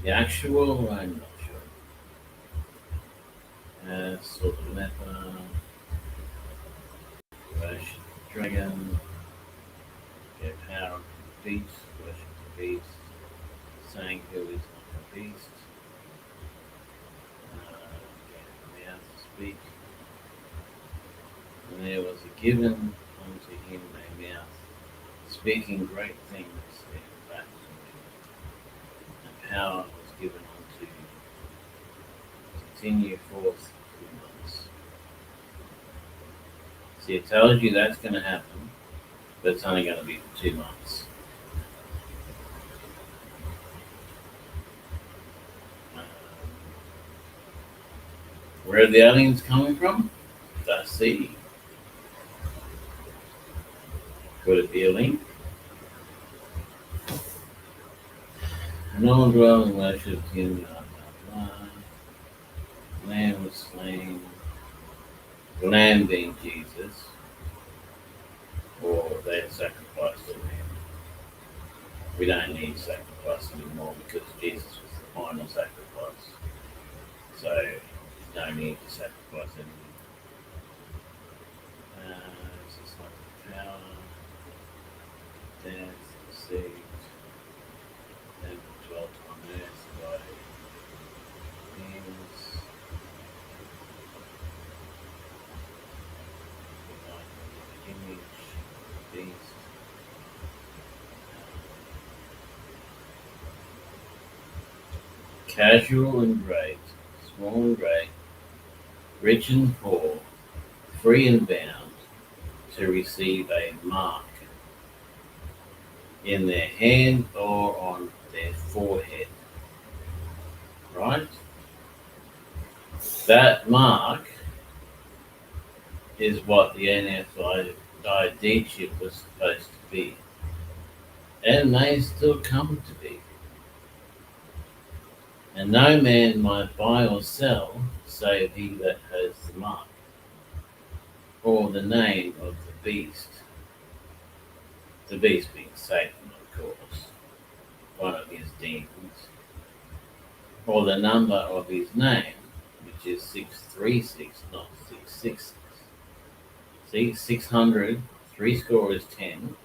The actual, I'm not sure. Sort of leopard, worship the dragon, get power of the beast, worship the beast, saying who is not the beast, get the mouth to speak. And there was a given unto him a mouth, speaking great things in back to him. And power was given unto him to continue forth 2 months. See, it tells you that's going to happen, but it's only going to be for 2 months. Where are the aliens coming from? The sea. Could it be a link? And all dwelling worshipped him, blah, blah, blah. Lamb was slain. The lamb being Jesus, or they had sacrificed a lamb. We don't need sacrifice anymore because Jesus was the final sacrifice. So, no need to sacrifice anything. This is like power, death, deceit, and dwelt on earth by beings, image, beast. Casual and great, small and great, rich and poor, free and bound, to receive a mark in their hand or on their forehead. Right? That mark is what the NFID chip was supposed to be. And may still come to be. And no man might buy or sell, save he that has the mark, or the name of the beast. The beast being Satan, of course, one of his demons, or the number of his name, which is 636, not 666. See, 600, 3 score is 10,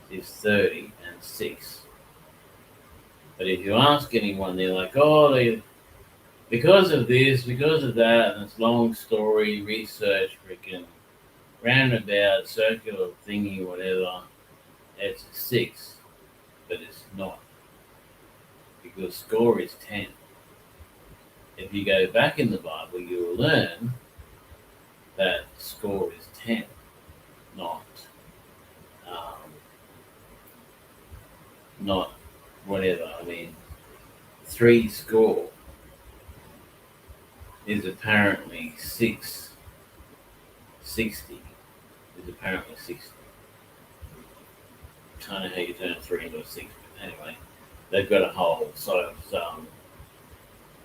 is 30, and 6. But if you ask anyone, they're like, oh, because of this, because of that, and it's long story, research, freaking roundabout, circular thingy, whatever, it's 6, but it's not. Because score is 10. If you go back in the Bible, you will learn that score is 10, not whatever. I mean, 3 score is apparently 660 is apparently 60. I don't know how you turn 3 into a 6, but anyway, they've got a whole sort of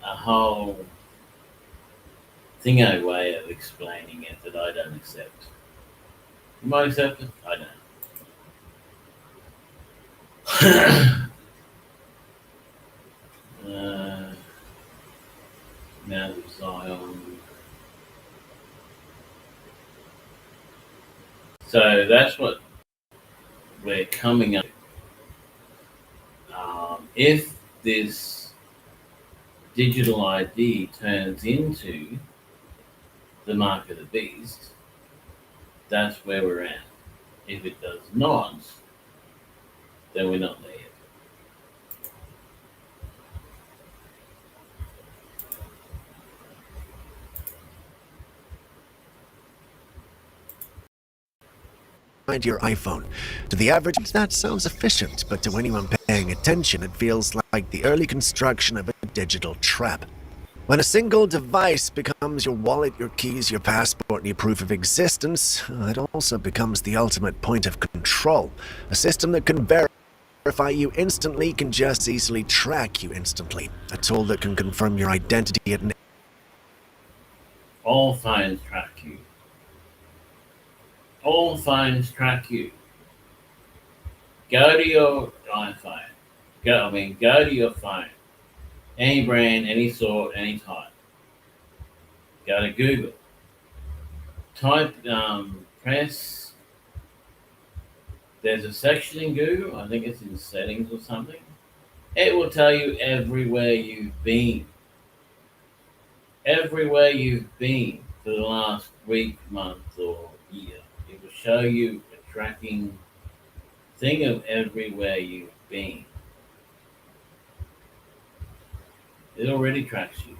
a whole thingo way of explaining it that I don't accept. You might accept it, I don't. Mount of Zion. So that's what we're coming up. If this digital ID turns into the mark of the beast, that's where we're at. If it does not, then we're not there yet. Your iPhone. To the average, that sounds efficient, but to anyone paying attention, it feels like the early construction of a digital trap. When a single device becomes your wallet, your keys, your passport, and your proof of existence, it also becomes the ultimate point of control. A system that can verify you instantly, can just easily track you instantly. A tool that can confirm your identity at an... All phones track you. All phones track you. Go to your iPhone. Go to your phone. Any brand, any sort, any type. Go to Google. Type press. There's a section in Google, I think it's in settings or something. It will tell you everywhere you've been. Everywhere you've been for the last week, month, or year. It will show you a tracking thing of everywhere you've been. It already tracks you.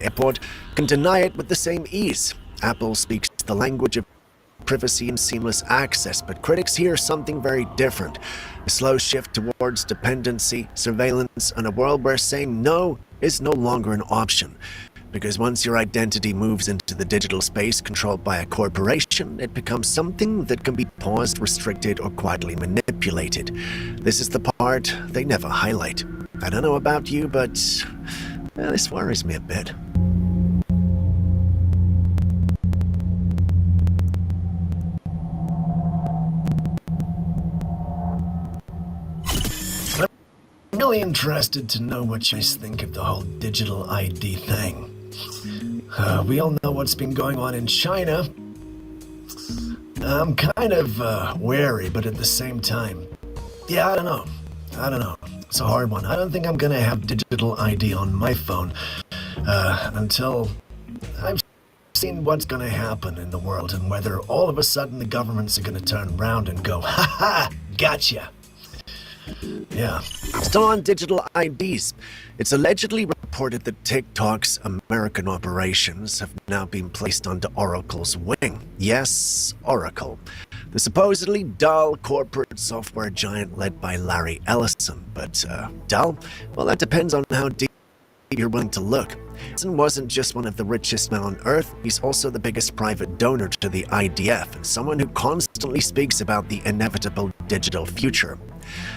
Airport can deny it with the same ease. Apple speaks the language of privacy and seamless access, but critics hear something very different. A slow shift towards dependency, surveillance, and a world where saying no is no longer an option. Because once your identity moves into the digital space controlled by a corporation, it becomes something that can be paused, restricted, or quietly manipulated. This is the part they never highlight. I don't know about you, but this worries me a bit. I'm really interested to know what you guys think of the whole digital ID thing. We all know what's been going on in China. I'm kind of wary, but at the same time, yeah, I don't know. It's a hard one. I don't think I'm gonna have digital ID on my phone until I've seen what's gonna happen in the world and whether all of a sudden the governments are gonna turn around and go, ha ha, gotcha. Yeah. Still on digital IDs. It's allegedly reported that TikTok's American operations have now been placed under Oracle's wing. Yes, Oracle. The supposedly dull corporate software giant led by Larry Ellison. But, dull? Well, that depends on how deep you're willing to look. Ellison wasn't just one of the richest men on Earth, he's also the biggest private donor to the IDF and someone who constantly speaks about the inevitable digital future.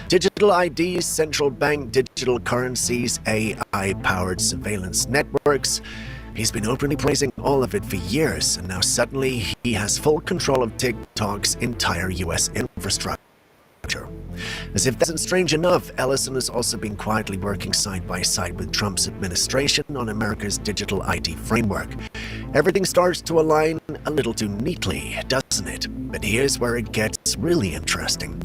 Digital IDs, central bank digital currencies, AI-powered surveillance networks. He's been openly praising all of it for years, and now suddenly he has full control of TikTok's entire US infrastructure. As if that isn't strange enough, Ellison has also been quietly working side by side with Trump's administration on America's digital ID framework. Everything starts to align a little too neatly, doesn't it? But here's where it gets really interesting.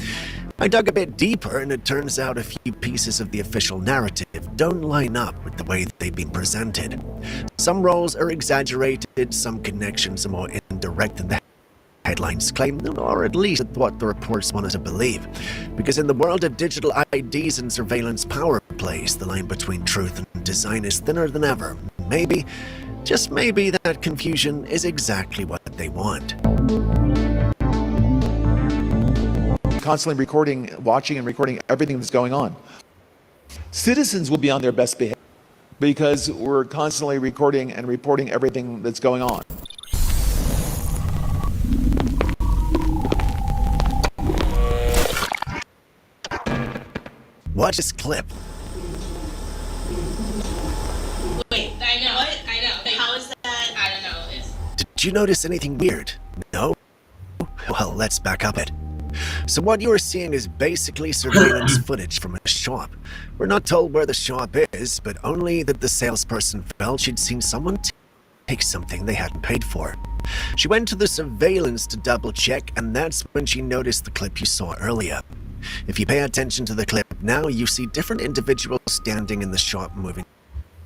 I dug a bit deeper, and it turns out a few pieces of the official narrative don't line up with the way they've been presented. Some roles are exaggerated, some connections are more indirect than the headlines claim, or at least what the reports want us to believe. Because in the world of digital IDs and surveillance power plays, the line between truth and design is thinner than ever. Maybe, just maybe, that confusion is exactly what they want. Constantly recording, watching and recording everything that's going on. Citizens will be on their best behavior because we're constantly recording and reporting everything that's going on. Watch this clip. Wait, I know. What? I know. How is that? I don't know. Did you notice anything weird? No? Well, let's back up it. So what you are seeing is basically surveillance footage from a shop. We're not told where the shop is, but only that the salesperson felt she'd seen someone take something they hadn't paid for. She went to the surveillance to double check, and that's when she noticed the clip you saw earlier. If you pay attention to the clip now, you see different individuals standing in the shop moving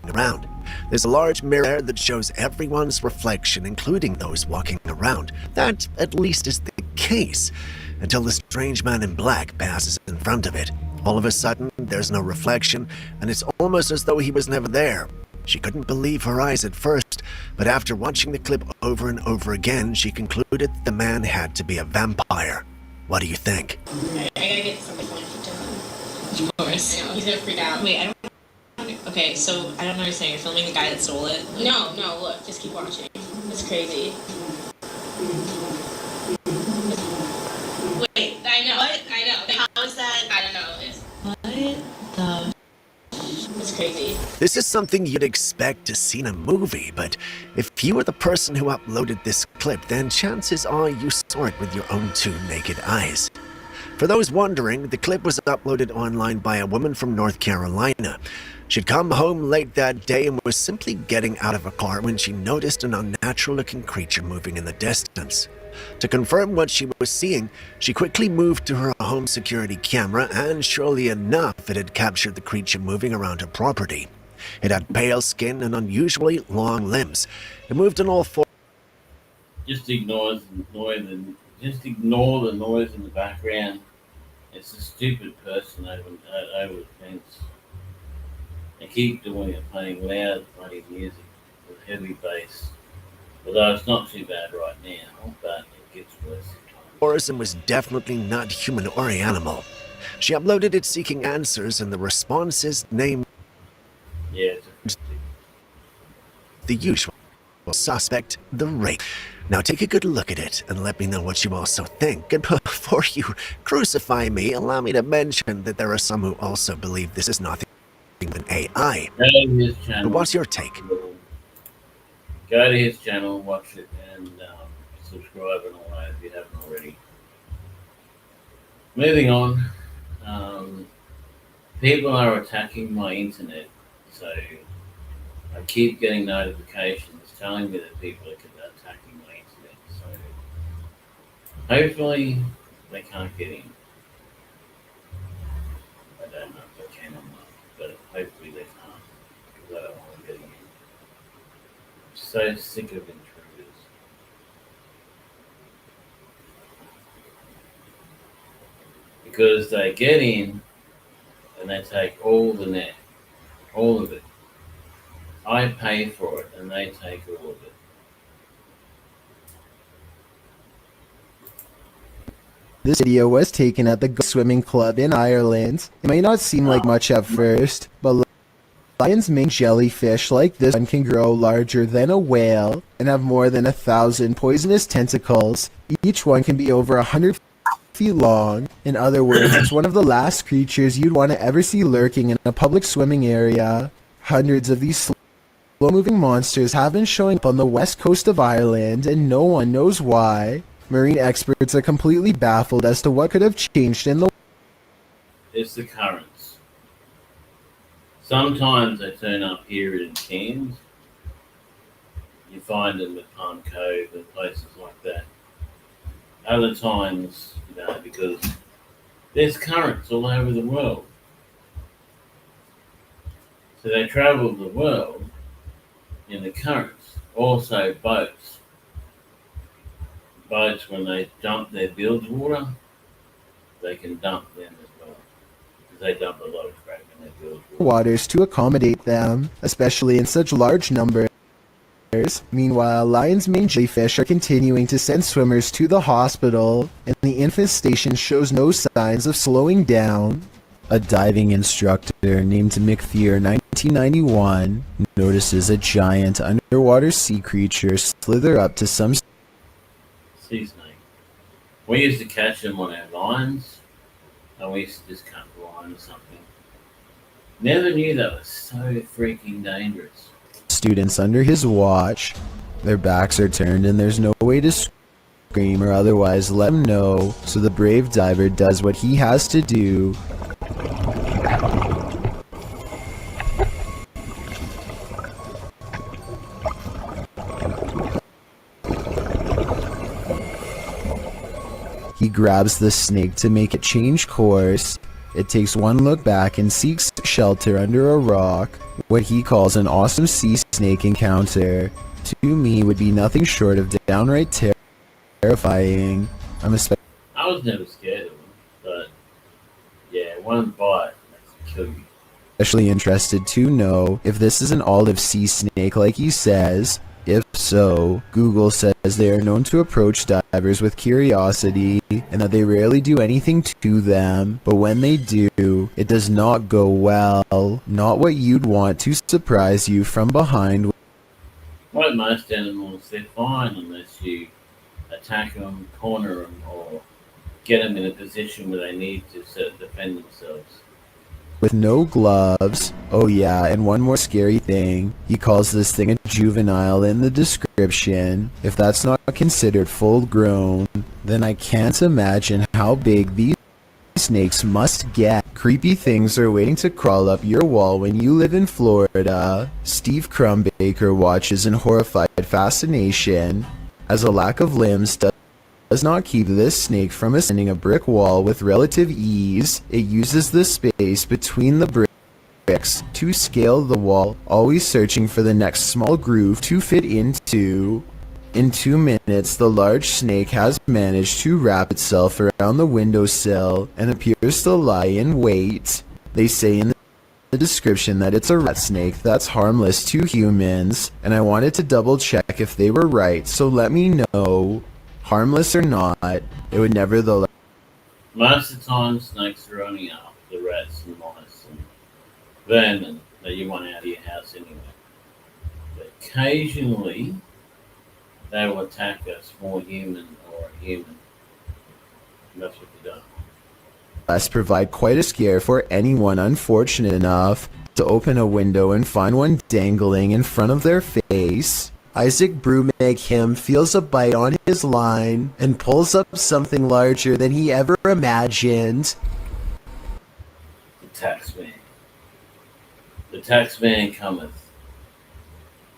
around. There's a large mirror there that shows everyone's reflection, including those walking around. That, at least, is the case. Until the strange man in black passes in front of it. All of a sudden, there's no reflection, and it's almost as though he was never there. She couldn't believe her eyes at first, but after watching the clip over and over again, she concluded the man had to be a vampire. What do you think? I gotta get something to him. Of course. I know, he's gonna freak out. Wait, I don't... Okay, so I don't understand. You're filming the guy that stole it? No, look. Just keep watching. It's crazy. Wait, I know. What? I know. How is that? I don't know. What the... It's crazy. This is something you'd expect to see in a movie, but if you were the person who uploaded this clip, then chances are you saw it with your own two naked eyes. For those wondering, the clip was uploaded online by a woman from North Carolina. She'd come home late that day and was simply getting out of a car when she noticed an unnatural-looking creature moving in the distance. To confirm what she was seeing, she quickly moved to her home security camera, and surely enough, it had captured the creature moving around her property. It had pale skin and unusually long limbs. It moved on all four. Just ignore the noise and just ignore the noise in the background. It's a stupid person over the fence. They keep doing it, playing loud bloody music with heavy bass. Although it's not too bad right now, but it gets worse sometimes. And was definitely not human or animal. She uploaded it seeking answers, and the responses named the usual suspect, the rape. Now take a good look at it and let me know what you also think. And before you crucify me, allow me to mention that there are some who also believe this is nothing but AI. What's your take? Go to his channel, watch it, and subscribe and all that if you haven't already. Moving on, people are attacking my internet, so I keep getting notifications telling me that people are attacking my internet. So hopefully they can't get in. I don't know if they can or not, but hopefully they can't, because I don't want them getting in. I'm so sick of intruders. Because they get in and they take all the net, all of it. I pay for it and they take all of it. This video was taken at the swimming club in Ireland. It may not seem like much at first, but lion's mane jellyfish like this one can grow larger than a whale and have more than 1,000 poisonous tentacles. Each one can be over 100 feet long. In other words, it's one of the last creatures you'd want to ever see lurking in a public swimming area. Hundreds of these slow-moving monsters have been showing up on the west coast of Ireland, and no one knows why. Marine experts are completely baffled as to what could have changed in the... It's the currents. Sometimes they turn up here in Cairns. You find them at Palm Cove and places like that. Other times, because there's currents all over the world. So they travel the world in the currents. Also boats. Boats, when they dump their bilge water, they can dump them as well. Because they dump a lot of crap in their bilge water. waters to accommodate them, especially in such large numbers. Meanwhile, lion's mane jellyfish are continuing to send swimmers to the hospital, and the infestation shows no signs of slowing down. A diving instructor named McPhear, 1991, notices a giant underwater sea creature slither up to some Sea snake. We used to catch them on our lines, and we used to just cut the line or something. Never knew that was so freaking dangerous. students under his watch. Their backs are turned and there's no way to scream or otherwise let him know, so the brave diver does what he has to do. He grabs the snake to make it change course. It takes one look back and seeks shelter under a rock. What he calls an awesome sea snake encounter, to me, would be nothing short of downright terrifying. I was never scared of them, but yeah, one bite makes kill you. Especially interested to know if this is an olive sea snake like he says. If so, Google says they are known to approach divers with curiosity and that they rarely do anything to them, but when they do, it does not go well. Not what you'd want to surprise you from behind. Like most animals, they're fine unless you attack them, corner them, or get them in a position where they need to defend themselves. With no gloves. Oh yeah, and one more scary thing. He calls this thing a juvenile in the description. If that's not considered full grown, then I can't imagine how big these snakes must get. Creepy things are waiting to crawl up your wall when you live in Florida. Steve Crumbaker watches in horrified fascination as a lack of limbs does not keep this snake from ascending a brick wall with relative ease. It uses the space between the bricks to scale the wall, always searching for the next small groove to fit into. In 2 minutes, the large snake has managed to wrap itself around the windowsill and appears to lie in wait. They say in the description that it's a rat snake that's harmless to humans, and I wanted to double check if they were right, so let me know. Harmless or not, it would nevertheless. Most of the time, snakes are only after rats and mice and vermin that you want out of your house anyway. But occasionally, they will attack a small human or a human. And that's what they do. Provide quite a scare for anyone unfortunate enough to open a window and find one dangling in front of their face. Isaac Brumeghem feels a bite on his line and pulls up something larger than he ever imagined. The taxman. The taxman cometh.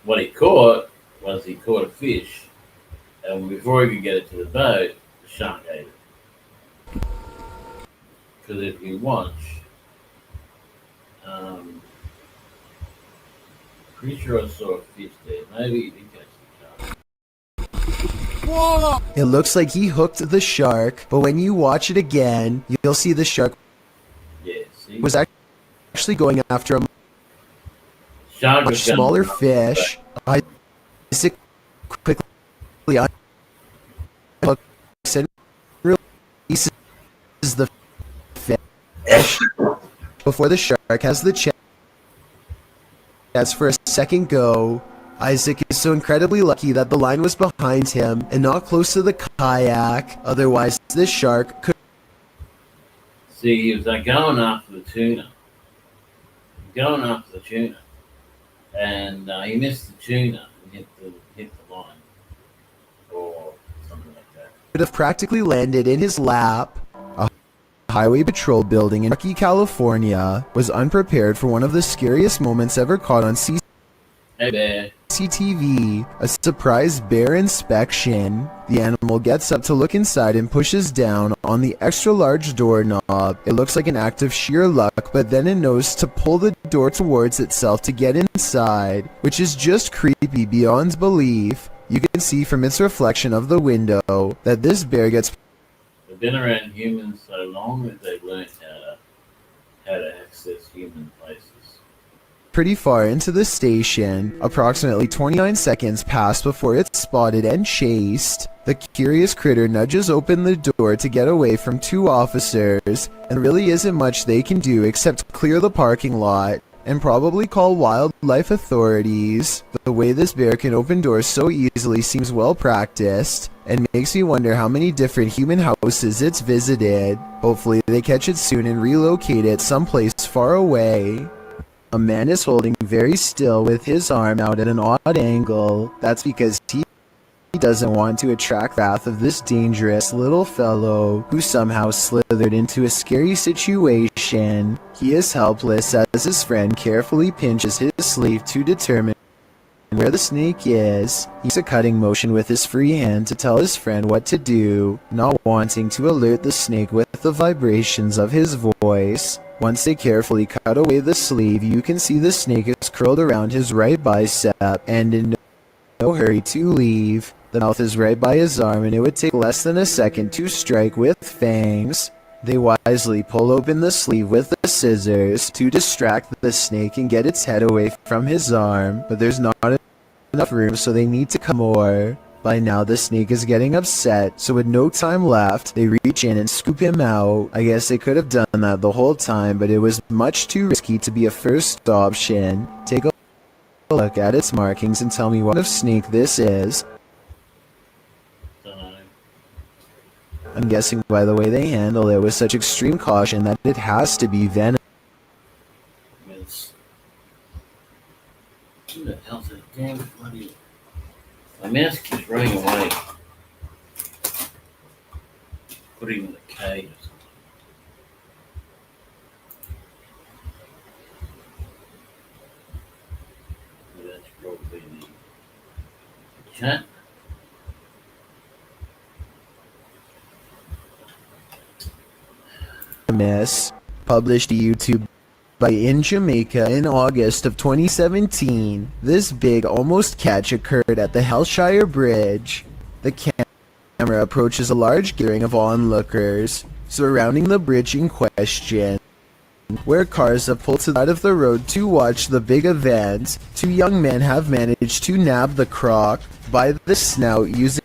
What he caught was he caught a fish, and before he could get it to the boat, the shark ate it. Because if you watch, pretty sure I saw a fish there. Maybe he did catch the shark. It looks like he hooked the shark, but when you watch it again, you'll see the shark was actually going after a much smaller fish. Isaac quickly hooks and releases the fish before the shark has the chance for a second go. Isaac is so incredibly lucky that the line was behind him and not close to the kayak, otherwise this shark could. See, he was going after the tuna. And he missed the tuna and hit the line. Or something like that. Could have practically landed in his lap. A highway patrol building in Rocky, California was unprepared for one of the scariest moments ever caught on CCTV, a surprise bear inspection. The animal gets up to look inside and pushes down on the extra large doorknob. It looks like an act of sheer luck, but then it knows to pull the door towards itself to get inside, which is just creepy beyond belief. You can see from its reflection of the window that this bear gets. They've been around humans so long that they've learned how to access human places. Pretty far into the station. Approximately 29 seconds pass before it's spotted and chased. The curious critter nudges open the door to get away from 2 officers, and really isn't much they can do except clear the parking lot and probably call wildlife authorities. The way this bear can open doors so easily seems well practiced and makes me wonder how many different human houses it's visited. Hopefully they catch it soon and relocate it someplace far away. A man is holding very still with his arm out at an odd angle. That's because he doesn't want to attract wrath of this dangerous little fellow who somehow slithered into a scary situation. He is helpless as his friend carefully pinches his sleeve to determine where the snake is. He makes a cutting motion with his free hand to tell his friend what to do, not wanting to alert the snake with the vibrations of his voice. Once they carefully cut away the sleeve, you can see the snake is curled around his right bicep and in no hurry to leave. The mouth is right by his arm and it would take less than a second to strike with fangs. They wisely pull open the sleeve with the scissors to distract the snake and get its head away from his arm, but there's not enough room, so they need to cut more. By now the snake is getting upset, so with no time left, they reach in and scoop him out. I guess they could have done that the whole time, but it was much too risky to be a first option. Take a look at its markings and tell me what kind of snake this is. I'm guessing by the way they handle it with such extreme caution that it has to be venom. Who the hell's that damn bloody... My mouse keeps running away. Put him in the cage or something. Huh? Miss published to YouTube by in Jamaica in August of 2017. This big almost catch occurred at the Hellshire Bridge. The camera approaches a large gathering of onlookers surrounding the bridge in question, where cars have pulled to the side of the road to watch the big event. Two young men have managed to nab the croc by the snout using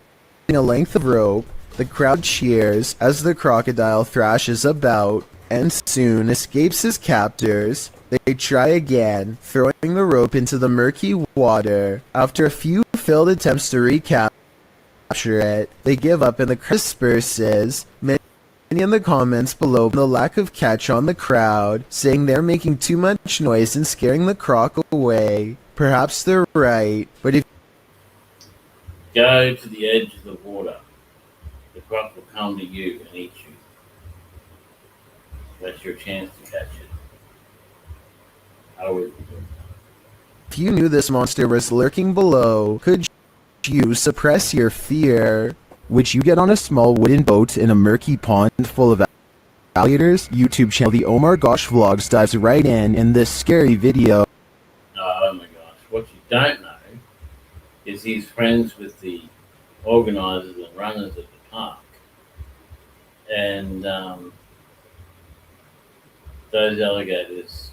a length of rope. The crowd cheers as the crocodile thrashes about and soon escapes his captors. They try again, throwing the rope into the murky water. After a few failed attempts to recapture it, they give up and the crowd disperses. Many in the comments below the lack of catch on the crowd, saying they're making too much noise and scaring the croc away. Perhaps they're right, but if Go to the edge of the water. The croc will come to you and eat you. That's your chance to catch it. How would you do it? If you knew this monster was lurking below, could you suppress your fear? Would you get on a small wooden boat in a murky pond full of alligators? YouTube channel The Omar Gosh Vlogs dives right in this scary video. Oh my gosh. What you don't know is he's friends with the organizers and runners of the park. And those alligators,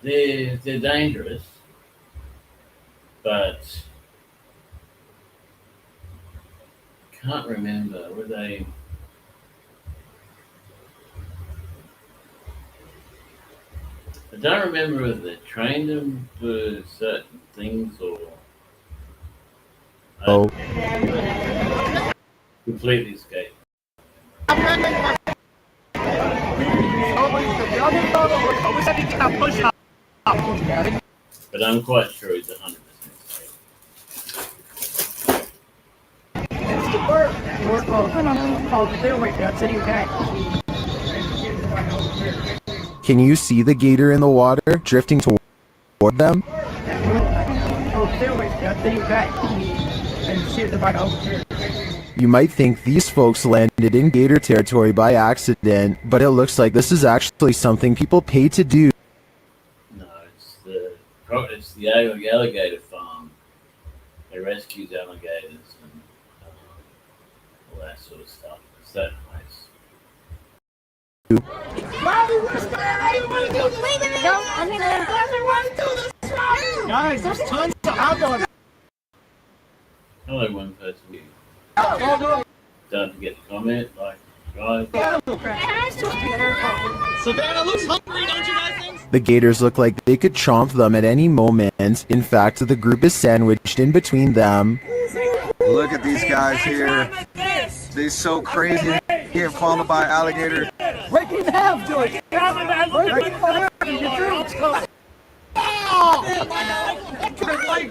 they're dangerous, but can't remember, were they? I don't remember whether they trained them for certain things or completely escaped. But I'm quite sure he's 100%. Can you see the gator in the water drifting toward them? You might think these folks landed in gator territory by accident, but it looks like this is actually something people pay to do. No, it's the alligator farm. They rescue alligators and all that sort of stuff. It's that place. Guys, there's tons of outdoor. Hello, one person. Don't forget to comment, like, subscribe. Savannah looks hungry, don't you guys think? The gators look like they could chomp them at any moment. In fact, the group is sandwiched in between them. Look at these guys here. They're so crazy. Getting followed by alligator. Break it in half, George. Oh my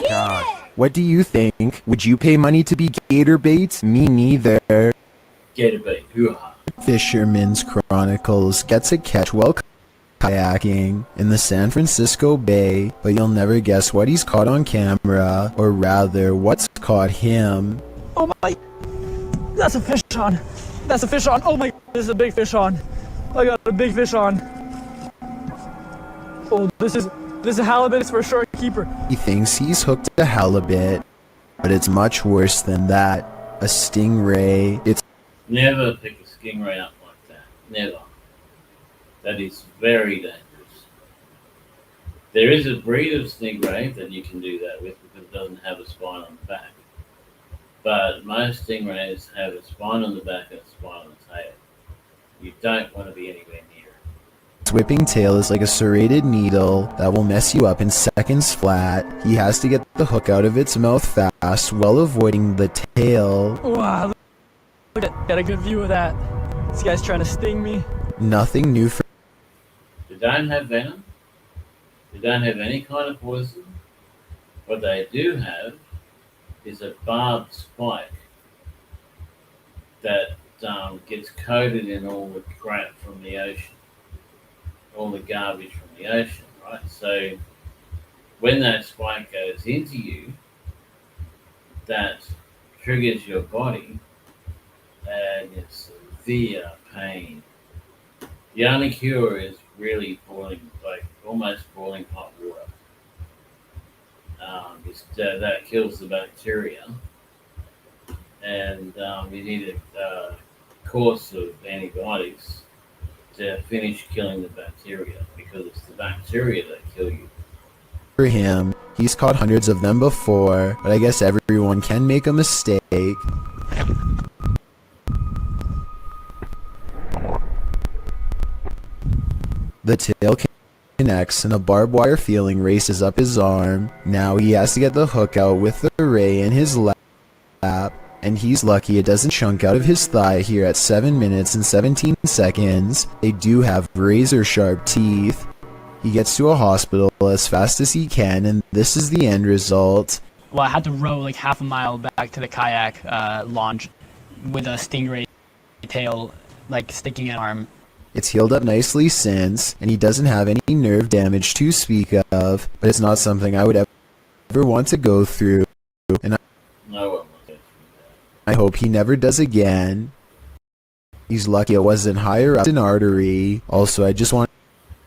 god. What do you think? Would you pay money to be gator bait? Me neither. Gator bait, hoo-ha. Fisherman's Chronicles gets a catch while kayaking in the San Francisco Bay, but you'll never guess what he's caught on camera, or rather, what's caught him. Oh my, that's a fish on. That's a fish on. Oh my, this is a big fish on. I got a big fish on. Oh, this is halibut. It's for sure a keeper. He thinks he's hooked a halibut, but it's much worse than that. A stingray. It's Never pick a stingray up like that. Never. That is very dangerous. There is a breed of stingray that you can do that with because it doesn't have a spine on the back. But most stingrays have a spine on the back and a spine on the tail. You don't want to be anywhere near it. Its whipping tail is like a serrated needle that will mess you up in seconds flat. He has to get the hook out of its mouth fast while avoiding the tail. Wow, look at, got a good view of that. This guy's trying to sting me. Nothing new for They don't have venom. They don't have any kind of poison. What they do have is a barbed spike that gets coated in all the crap from the ocean, all the garbage from the ocean, right? So when that spike goes into you, that triggers your body and it's severe pain. The only cure is really boiling, like almost boiling hot water. That kills the bacteria, and you need a course of antibiotics to finish killing the bacteria because it's the bacteria that kill you. For him, he's caught hundreds of them before, but I guess everyone can make a mistake. The tail connects and a barbed wire feeling races up his arm. Now he has to get the hook out with the ray in his lap, and he's lucky it doesn't chunk out of his thigh here at 7 minutes and 17 seconds. They do have razor sharp teeth. He gets to a hospital as fast as he can, and this is the end result. Well, I had to row like half a mile back to the kayak launch with a stingray tail like sticking out arm. It's healed up nicely since, and he doesn't have any nerve damage to speak of, but it's not something I would ever want to go through, and I hope he never does again. He's lucky it wasn't higher up an artery. Also, I just want...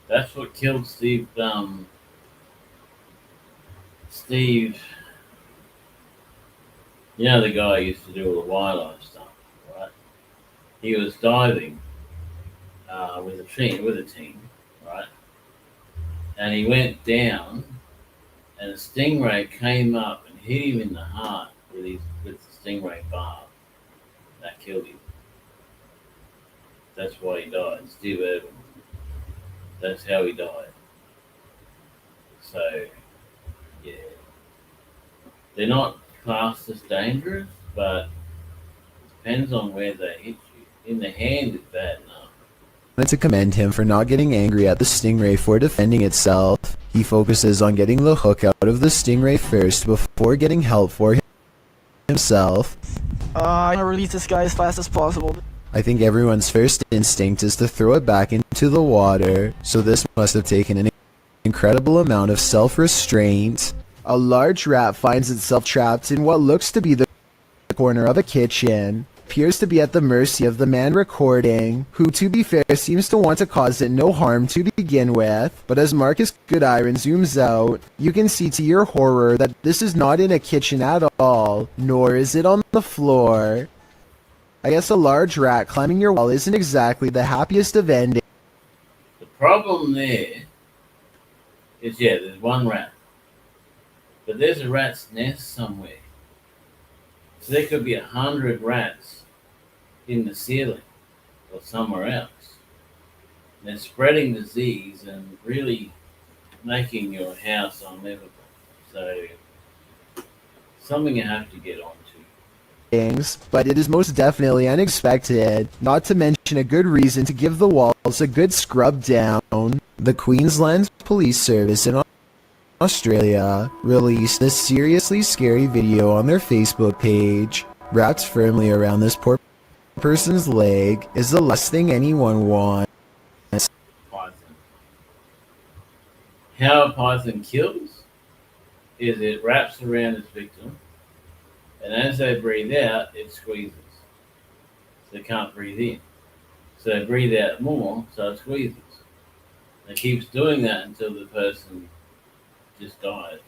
That's what killed Steve. Steve, you know the guy who used to do all the wildlife stuff, right? He was diving with a team, right? And he went down, and a stingray came up and hit him in the heart with the stingray barb. That killed him. That's why he died. Steve Irwin. That's how he died. So, yeah. They're not classed as dangerous, but it depends on where they hit you. In the hand, it's bad enough. I wanted to commend him for not getting angry at the stingray for defending itself. He focuses on getting the hook out of the stingray first before getting help for himself. I'm gonna release this guy as fast as possible. I think everyone's first instinct is to throw it back into the water, so this must have taken an incredible amount of self-restraint. A large rat finds itself trapped in what looks to be the corner of a kitchen. Appears to be at the mercy of the man recording, who to be fair seems to want to cause it no harm to begin with. But as Marcus Goodiron zooms out, you can see to your horror that this is not in a kitchen at all, nor is it on the floor. I guess a large rat climbing your wall isn't exactly the happiest of endings. The problem there is, yeah, there's one rat. But there's a rat's nest somewhere. So there could be 100 rats in the ceiling or somewhere else. And they're spreading disease and really making your house unlivable. So something you have to get on. But it is most definitely unexpected, not to mention a good reason to give the walls a good scrub down. The Queensland Police Service in Australia released this seriously scary video on their Facebook page. Wrapped firmly around this poor person's leg is the last thing anyone wants. Python. How a python kills is it wraps around its victim, and as they breathe out, it squeezes. So they can't breathe in. So they breathe out more, so it squeezes. It keeps doing that until the person just dies.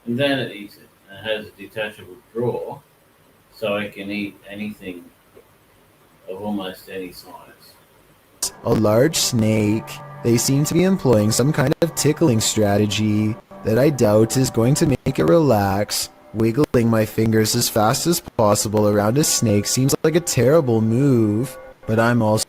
And then it eats it. And it has a detachable jaw, so it can eat anything of almost any size. A large snake. They seem to be employing some kind of tickling strategy that I doubt is going to make it relax. Wiggling my fingers as fast as possible around a snake seems like a terrible move, but I'm also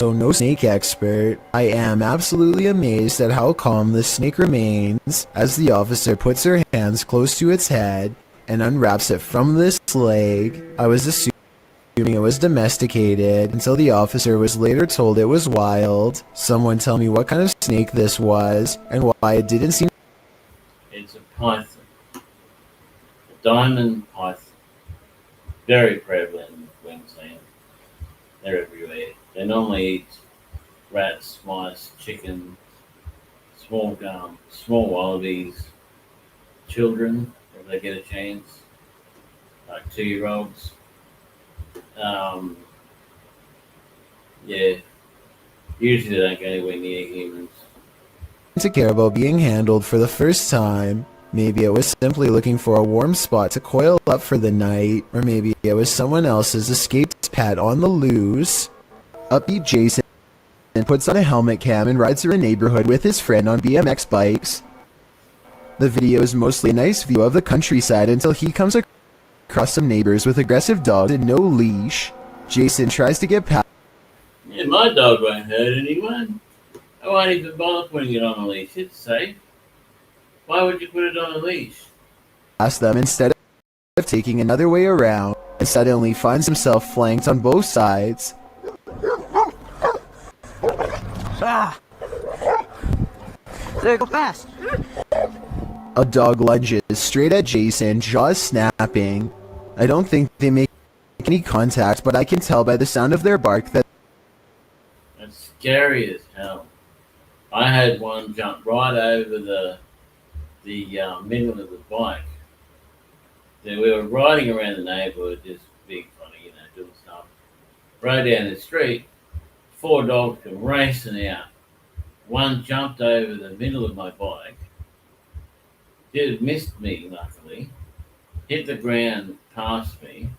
no snake expert. I am absolutely amazed at how calm the snake remains as the officer puts her hands close to its head and unwraps it from this leg. I was assuming it was domesticated until the officer was later told it was wild. Someone tell me what kind of snake this was and why it didn't seem... It's a python. Diamond python. Very prevalent in Queensland. They're everywhere. They normally eat rats, mice, chicken, small wallabies, children, if they get a chance, like 2-year-olds. Yeah, usually they don't go anywhere near humans. To care about being handled for the first time. Maybe it was simply looking for a warm spot to coil up for the night, or maybe it was someone else's escaped pet on the loose. Upbeat Jason puts on a helmet cam and rides through a neighborhood with his friend on BMX bikes. The video is mostly a nice view of the countryside until he comes across some neighbors with aggressive dogs and no leash. Jason tries to get past. Yeah, my dog won't hurt anyone. I won't even bother putting it on a leash. It's safe. Why would you put it on a leash? Past them instead of taking another way around, and suddenly finds himself flanked on both sides. Ah! There, go fast! A dog lunges straight at Jason, jaws snapping. I don't think they make any contact, but I can tell by the sound of their bark that It's scary as hell. I had one jump right over the middle of the bike. Then we were riding around the neighborhood, just being funny, doing stuff. Rode down the street, 4 dogs come racing out. One jumped over the middle of my bike. It missed me, luckily. Hit the ground past me.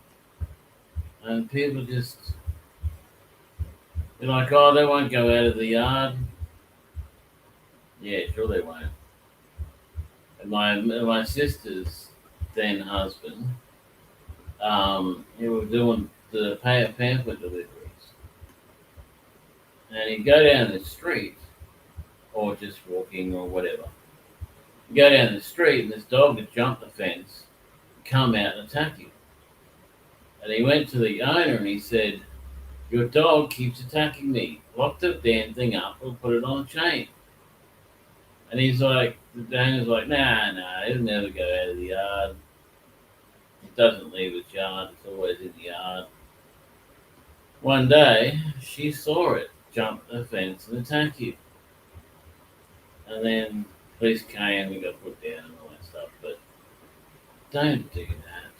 And people just, they're like, oh, they won't go out of the yard. Yeah, sure they won't. And my sister's then husband, he was doing the pamphlet deliveries. And he'd go down the street, or just walking or whatever. He'd go down the street and this dog would jump the fence, come out and attack him. And he went to the owner and he said, your dog keeps attacking me. Lock the damn thing up or put it on a chain. And he's like, the owner's like, nah, he'll never go out of the yard. It doesn't leave its yard, it's always in the yard. One day, she saw it jump the fence and attack you. And then police came and got put down and all that stuff. But don't do that.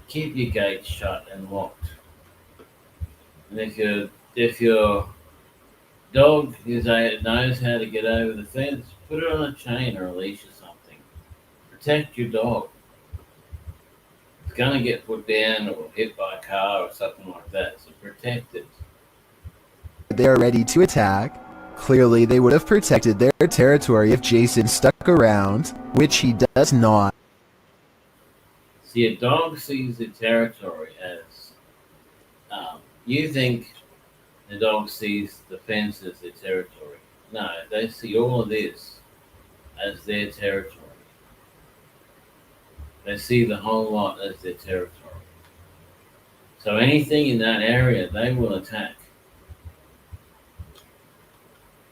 Keep your gates shut and locked. And if your dog knows how to get over the fence, put it on a chain or a leash or something. Protect your dog. It's going to get put down or hit by a car or something like that, so protect it. they are ready to attack. Clearly, they would have protected their territory if Jason stuck around, which he does not. See, a dog sees the territory as you think the dog sees the fence as their territory. No, they see all of this as their territory. They see the whole lot as their territory. So anything in that area, they will attack.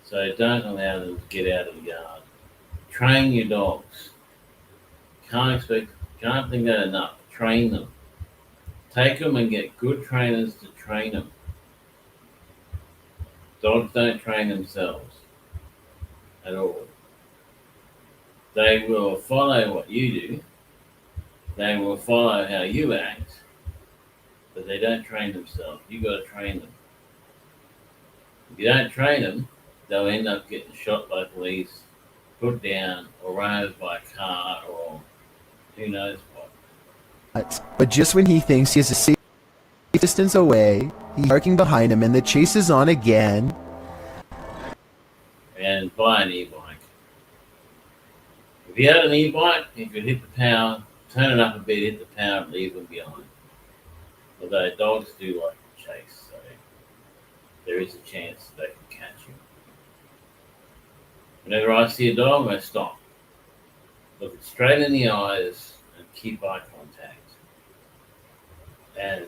So don't allow them to get out of the yard. Train your dogs. Can't think that enough. Train them. Take them and get good trainers to train them. Dogs don't train themselves at all. They will follow what you do. They will follow how you act, but they don't train themselves. You got to train them. If you don't train them, they'll end up getting shot by police, put down, or run over by a car, or who knows what. But just when he thinks he is a safe distance away, he's barking behind him and the chase is on again. And buy an e-bike. If you had an e-bike, you could hit the power, turn it up a bit, hit the power, and leave them behind. Although dogs do like to chase, so there is a chance they can catch you. Whenever I see a dog, I stop. Look it straight in the eyes and keep eye contact. And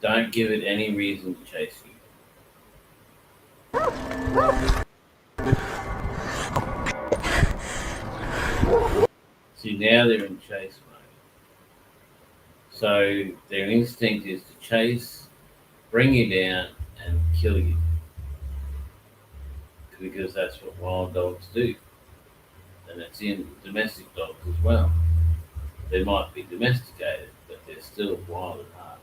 don't give it any reason to chase you. See, now they're in chase mode. So their instinct is to chase, bring you down, and kill you. Because that's what wild dogs do. They and it's in domestic dogs as well. They might be domesticated, but they're still wild at heart.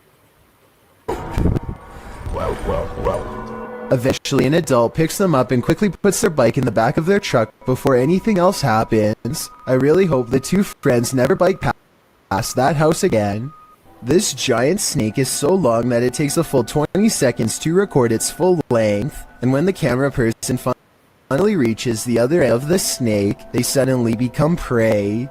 Well. Eventually, an adult picks them up and quickly puts their bike in the back of their truck before anything else happens. I really hope the two friends never bike past that house again. This giant snake is so long that it takes a full 20 seconds to record its full length, and when the camera person finally reaches the other end of the snake, they suddenly become prey.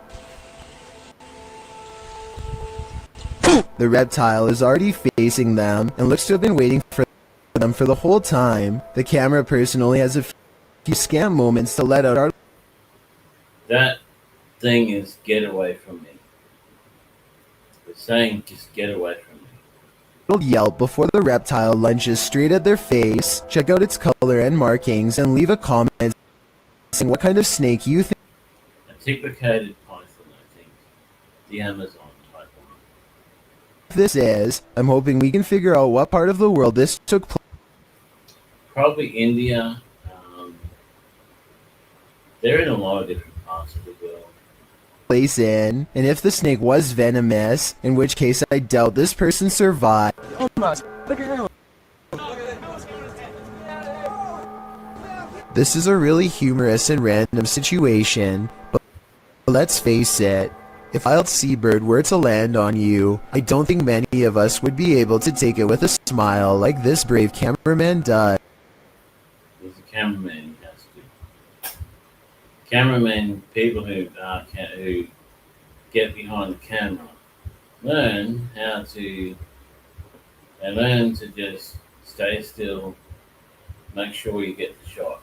The reptile is already facing them and looks to have been waiting for them for the whole time. The camera person only has a few scant moments to let out our... That thing is get away from me. It's saying just get away from me. Little yelp before the reptile lunges straight at their face. Check out its color and markings and leave a comment saying what kind of snake you think. A tipicated python, I think. The Amazon. This is. I'm hoping we can figure out what part of the world this took place. Probably India. They're in a lot of different parts of the world. Place in, and if the snake was venomous, in which case I doubt this person survived. This is a really humorous and random situation, but let's face it. If a wild seabird were to land on you, I don't think many of us would be able to take it with a smile like this brave cameraman does. There's a cameraman who has to. Cameramen, people who get behind the camera, learn to just stay still, make sure you get the shot.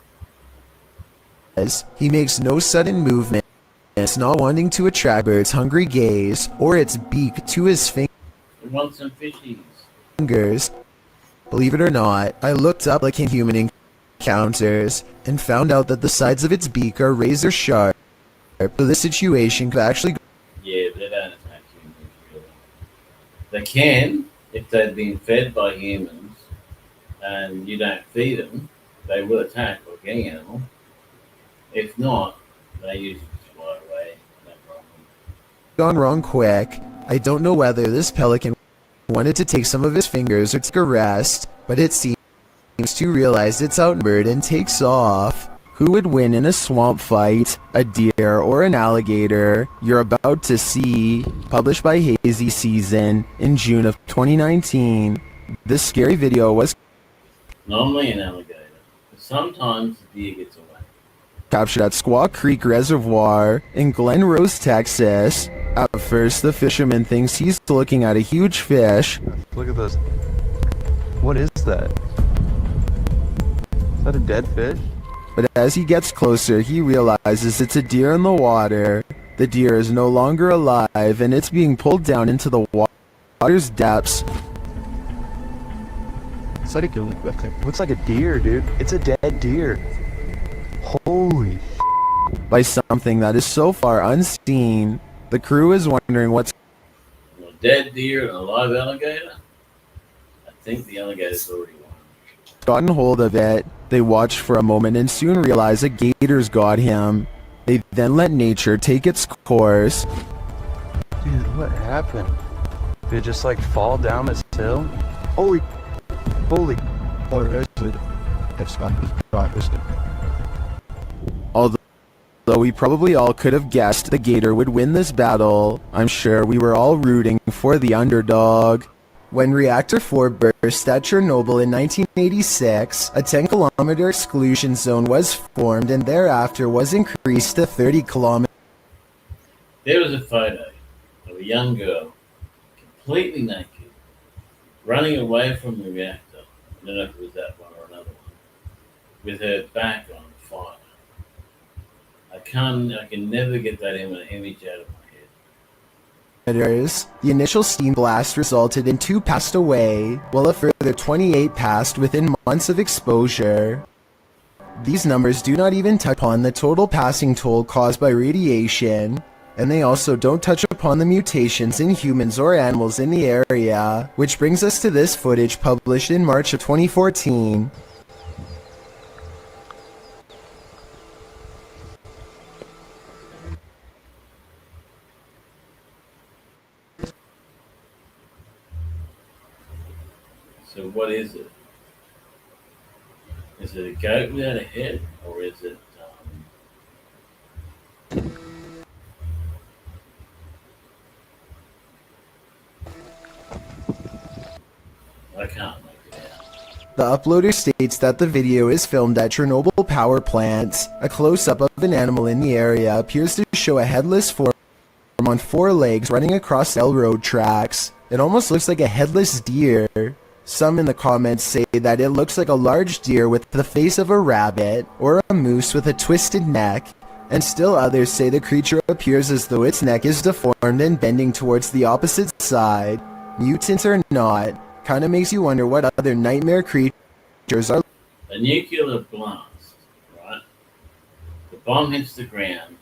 He makes no sudden movement. It's not wanting to attract bird's hungry gaze or its beak to his We want some fishies. fingers. Believe it or not, I looked up like in human encounters and found out that the sides of its beak are razor sharp. So this situation could actually go. Yeah, but they don't attack humans really. They can if they've been fed by humans and you don't feed them, they will attack like any animal. If not, they usually fly away, no problem. Gone wrong quick. I don't know whether this pelican wanted to take some of his fingers or take a rest, but it seems to realize it's outnumbered and takes off. Who would win in a swamp fight, a deer or an alligator? You're about to see, published by Hazy Season in June of 2019. This scary video was Normally an alligator, but sometimes the deer gets away. captured at Squaw Creek Reservoir in Glen Rose, Texas. At first, the fisherman thinks he's looking at a huge fish. Look at this. What is that? Is that a dead fish? But as he gets closer, he realizes it's a deer in the water. The deer is no longer alive, and it's being pulled down into the water's depths. Looks like a deer, dude. It's a dead deer. Holy by something that is so far unseen. The crew is wondering what's A dead deer and a live alligator? I think the alligator's already won. gotten hold of it. They watch for a moment and soon realize a gator's got him. They then let nature take its course. dude, what happened? Did it just like fall down this hill? Holy. Although we probably all could have guessed the gator would win this battle, I'm sure we were all rooting for the underdog. When Reactor 4 burst at Chernobyl in 1986, a 10-kilometer exclusion zone was formed and thereafter was increased to 30 kilometers. There was a photo of a young girl, completely naked, running away from the reactor. I don't know if it was that one or another one, with her back on fire. I can never get that image out of my head. The initial steam blast resulted in 2 passed away, while a further 28 passed within months of exposure. These numbers do not even touch upon the total passing toll caused by radiation, and they also don't touch upon the mutations in humans or animals in the area, which brings us to this footage published in March of 2014. So what is it? Is it a goat without a head, or is it? I can't make it out. The uploader states that the video is filmed at Chernobyl power plants. A close-up of an animal in the area appears to show a headless form on 4 legs running across railroad tracks. It almost looks like a headless deer. Some in the comments say that it looks like a large deer with the face of a rabbit, or a moose with a twisted neck, and still others say the creature appears as though its neck is deformed and bending towards the opposite side. Mutant or not, kinda makes you wonder what other nightmare creatures are. A nuclear blast, right? The bomb hits the ground.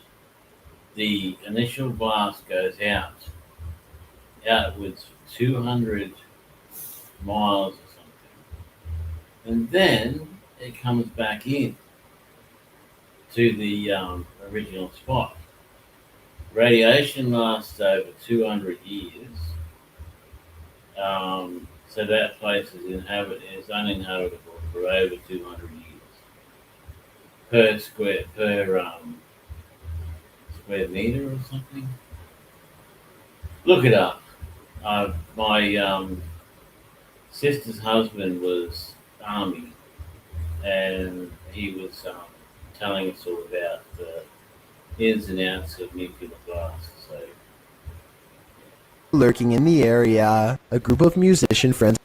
The initial blast goes outwards 200 miles or something, and then it comes back in to the original spot. Radiation lasts over 200 years, so that place is uninhabitable for over 200 years per square meter or something. Look it up. My sister's husband was Army, and he was telling us all about the ins and outs of nuclear blasts. So, Lurking in the area, a group of musician friends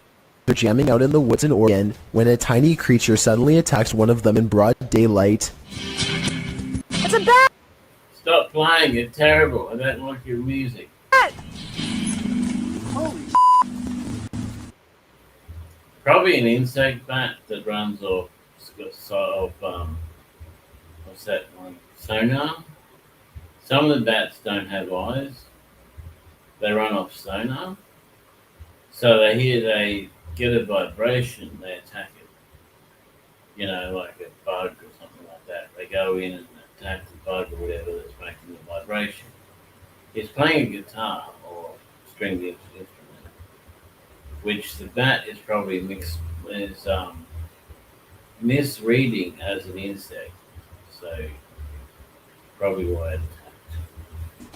are jamming out in the woods in Oregon when a tiny creature suddenly attacks one of them in broad daylight. It's a bat! stop playing, it's terrible. I don't like your music. Holy Probably an insect bat that runs off what's that one? Sonar. Some of the bats don't have eyes. They run off sonar. So they get a vibration, they attack it. You know, like a bug or something like that. They go in and attack the bug or whatever that's making the vibration. It's playing a guitar or stringed instrument, which the bat is probably misreading as an insect. So probably why it attacked.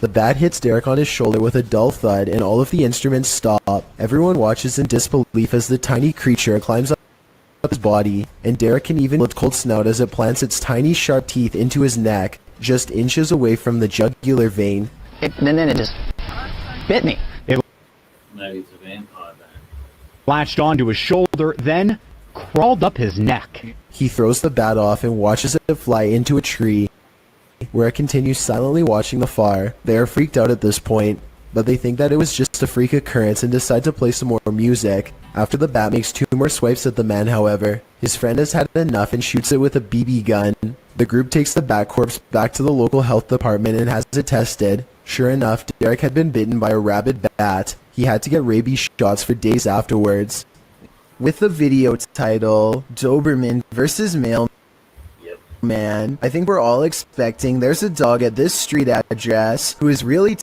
The bat hits Derek on his shoulder with a dull thud and all of the instruments stop. Everyone watches in disbelief as the tiny creature climbs up his body, and Derek can even lift cold snout as it plants its tiny sharp teeth into his neck, just inches away from the jugular vein. And then it just bit me. It Maybe it's a vampire bat. latched onto his shoulder, then crawled up his neck. He throws the bat off and watches it fly into a tree, where it continues silently watching the far. They are freaked out at this point, but they think that it was just a freak occurrence and decide to play some more music. After the bat makes 2 more swipes at the man, however, his friend has had enough and shoots it with a BB gun. The group takes the bat corpse back to the local health department and has it tested. Sure enough, Derek had been bitten by a rabid bat. He had to get rabies shots for days afterwards. With the video title, Doberman vs. Mailman, I think we're all expecting there's a dog at this street address who is really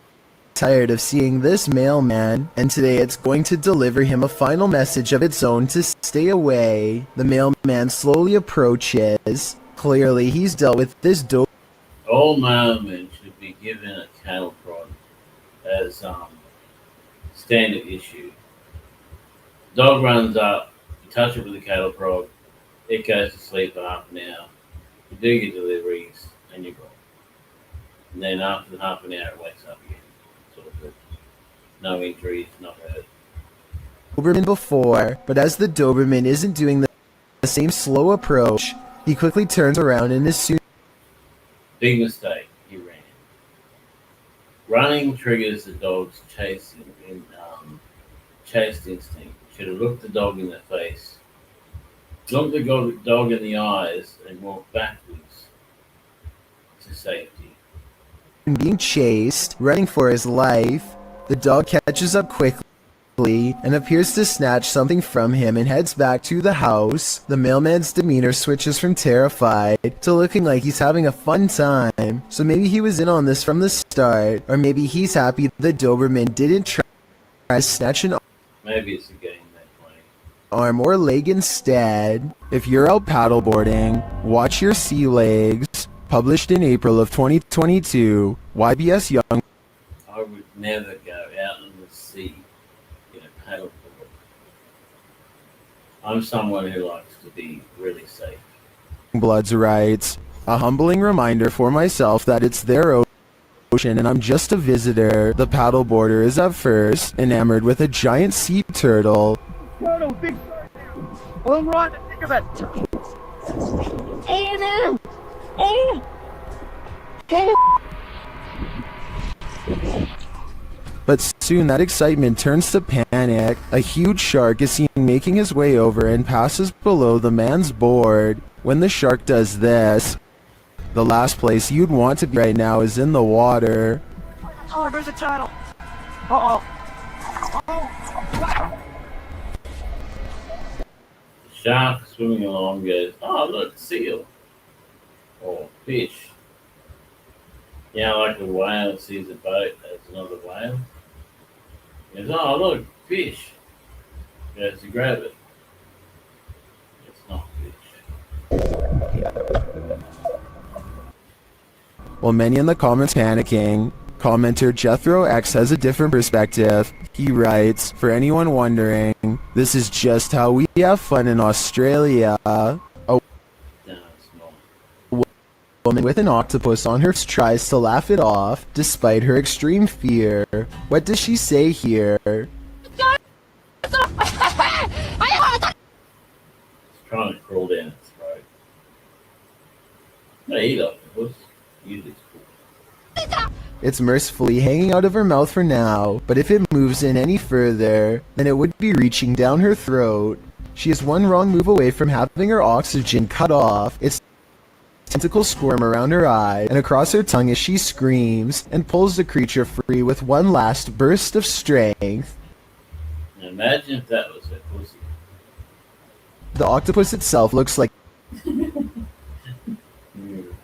tired of seeing this mailman, and today it's going to deliver him a final message of its own to stay away. The mailman slowly approaches. Clearly, he's dealt with this dog. All mailmen should be given a cattle prod as standard issue. Dog runs up, you touch it with a cattle prod, it goes to sleep for half an hour. You do your deliveries, and you're gone. And then after half an hour, it wakes up again. Sort of good. No injuries, not hurt. Doberman before, but as the Doberman isn't doing the same slow approach, he quickly turns around and is soon. Big mistake, he ran. Running triggers the dog's chase instinct. Should have looked the dog in the face, looked the dog in the eyes, and walked backwards to safety. Being chased, running for his life, the dog catches up quickly and appears to snatch something from him and heads back to the house. The mailman's demeanor switches from terrified to looking like he's having a fun time. So maybe he was in on this from the start, or maybe he's happy the Doberman didn't try to snatch an Maybe it's a game they're playing. arm or leg instead. If you're out paddleboarding, watch your sea legs. Published in April of 2022, YBS Young. I would never go out in the sea in a paddleboard. I'm someone who likes to be really safe. Bloods writes, a humbling reminder for myself that it's their ocean and I'm just a visitor. The paddleboarder is at first enamored with a giant sea turtle. Turtle, big turtle. Well, right, think of it. Oh no! Oh! But soon that excitement turns to panic. A huge shark is seen making his way over and passes below the man's board. When the shark does this, the last place you'd want to be right now is in the water. Oh, there's a turtle. Oh. The shark swimming along goes, oh look, seal. Or fish. You know, like a whale sees a boat, there's another whale. He goes, oh look, fish. He goes to grab it. It's not fish. While many in the comments panicking, commenter Jethro X has a different perspective. He writes, for anyone wondering, this is just how we have fun in Australia. A woman with an octopus on her tries to laugh it off, despite her extreme fear. What does she say here? It's trying to crawl down its throat. They eat octopus. Usually it's cool. It's mercifully hanging out of her mouth for now, but if it moves in any further, then it would be reaching down her throat. She is one wrong move away from having her oxygen cut off. Its tentacles squirm around her eye and across her tongue as she screams and pulls the creature free with one last burst of strength. Now imagine if that was her pussy. The octopus itself looks like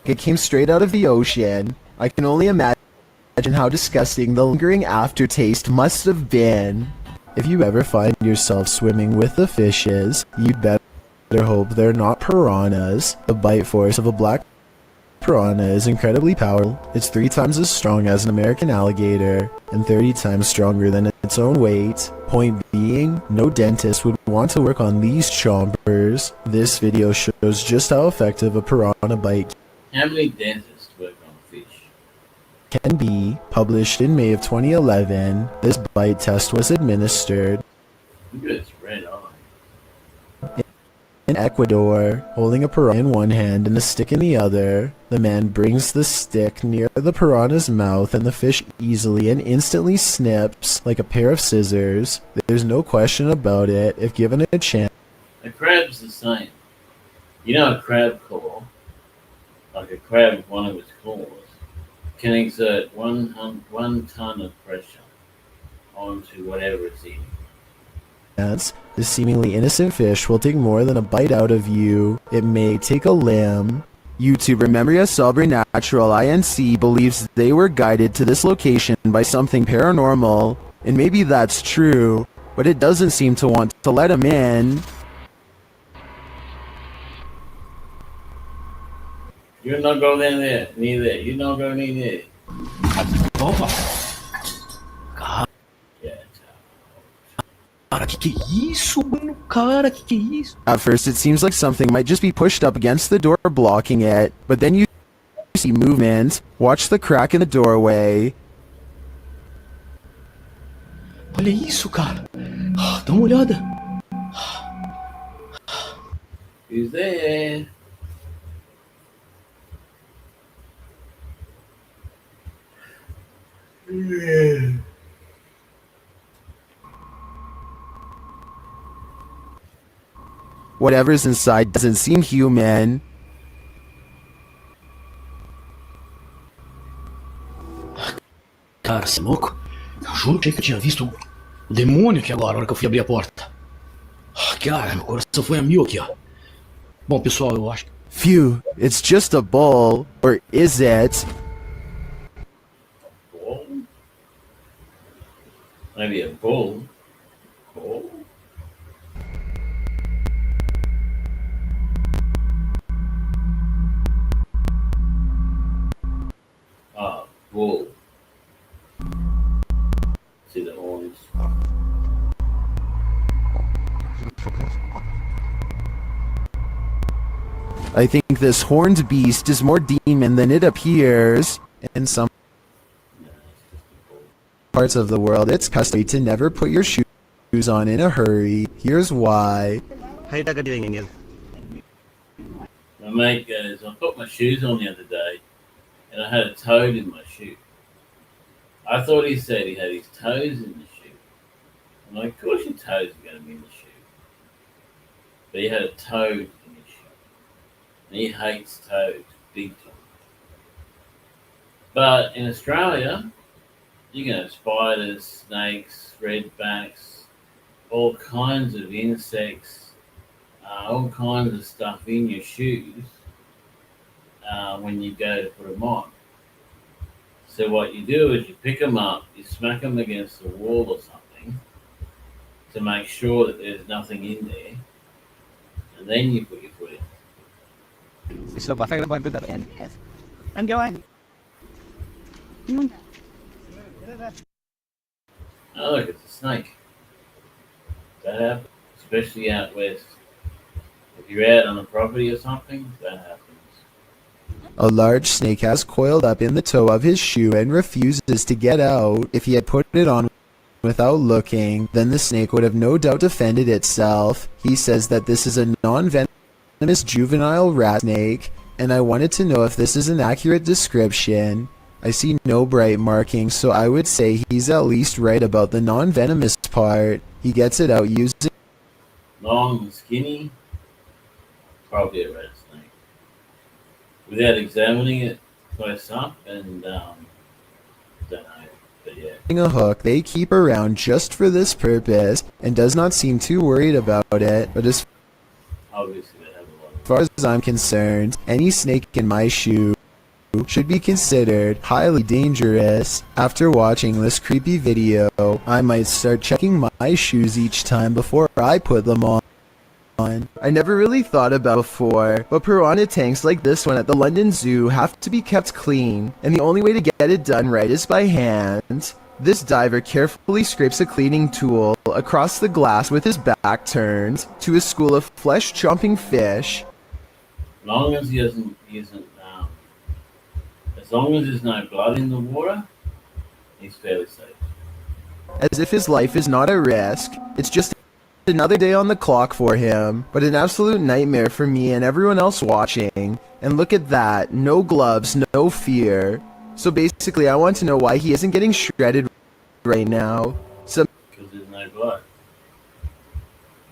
it came straight out of the ocean. I can only imagine how disgusting the lingering aftertaste must have been. If you ever find yourself swimming with the fishes, you'd better hope they're not piranhas. The bite force of a black piranha is incredibly powerful. It's 3 times as strong as an American alligator and 30 times stronger than its own weight. Point being, no dentist would want to work on these chompers. This video shows just how effective a piranha bite How many dentists work on fish? can be. Published in May of 2011, this bite test was administered Look at its red eye. in Ecuador. Holding a piranha in one hand and a stick in the other, the man brings the stick near the piranha's mouth and the fish easily and instantly snips like a pair of scissors. There's no question about it if given a chance. A crab's the same. You know a crab claw, like a crab with one of its claws, can exert one ton of pressure onto whatever it's eating. This seemingly innocent fish will take more than a bite out of you. It may take a limb. YouTuber Memoria Sobrenatural INC believes they were guided to this location by something paranormal, and maybe that's true, but it doesn't seem to want to let him in. You not go down there, near there. You not go near there. Cara, que é isso, mano? Cara, que é isso? At first it seems like something might just be pushed up against the door blocking it, but then you see movement. Watch the crack in the doorway. Olha isso, cara. Dá uma olhada. Who's there? Yeah. Whatever's inside doesn't seem human. Cara, você é louco? Eu juro que eu tinha visto o demônio aqui agora, na hora que eu fui abrir a porta. Cara, meu coração foi a mil aqui, ó. Bom, pessoal, eu acho que... Phew, it's just a bull. Or is it? Bull? Maybe a bull. Bull? I think this horned beast is more demon than it appears. In some parts of the world, it's customary to never put your shoes on in a hurry. Here's why. My mate goes, I put my shoes on the other day and I had a toad in my shoe. I thought he said he had his toes in the shoe. I'm like, of course your toes are going to be in the shoe. But he had a toad in his shoe. And he hates toads, big time. But in Australia, you can have spiders, snakes, redbacks, all kinds of insects, all kinds of stuff in your shoes when you go to put them on. So what you do is you pick them up, you smack them against the wall or something to make sure that there's nothing in there, and then you put your foot in. So, perfect point with that. Yes. I'm going. Oh, look, it's a snake. That happens, especially out west. If you're out on the property or something, that happens. A large snake has coiled up in the toe of his shoe and refuses to get out. If he had put it on without looking, then the snake would have no doubt defended itself. He says that this is a non-venomous juvenile rat snake, and I wanted to know if this is an accurate description. I see no bright markings, so I would say he's at least right about the non-venomous part. He gets it out using Long and skinny, probably a rat snake. Without examining it close up, and don't know, but yeah. a hook they keep around just for this purpose, and does not seem too worried about it. But as Obviously, they have a lot of. far as I'm concerned, any snake in my shoe should be considered highly dangerous. After watching this creepy video, I might start checking my shoes each time before I put them on. I never really thought about it before, but piranha tanks like this one at the London Zoo have to be kept clean, and the only way to get it done right is by hand. This diver carefully scrapes a cleaning tool across the glass with his back turned to a school of flesh-chomping fish. As long as as long as there's no blood in the water, he's fairly safe. As if his life is not at risk. It's just another day on the clock for him, but an absolute nightmare for me and everyone else watching. And look at that, no gloves, no fear. So basically, I want to know why he isn't getting shredded right now. Some Because there's no blood.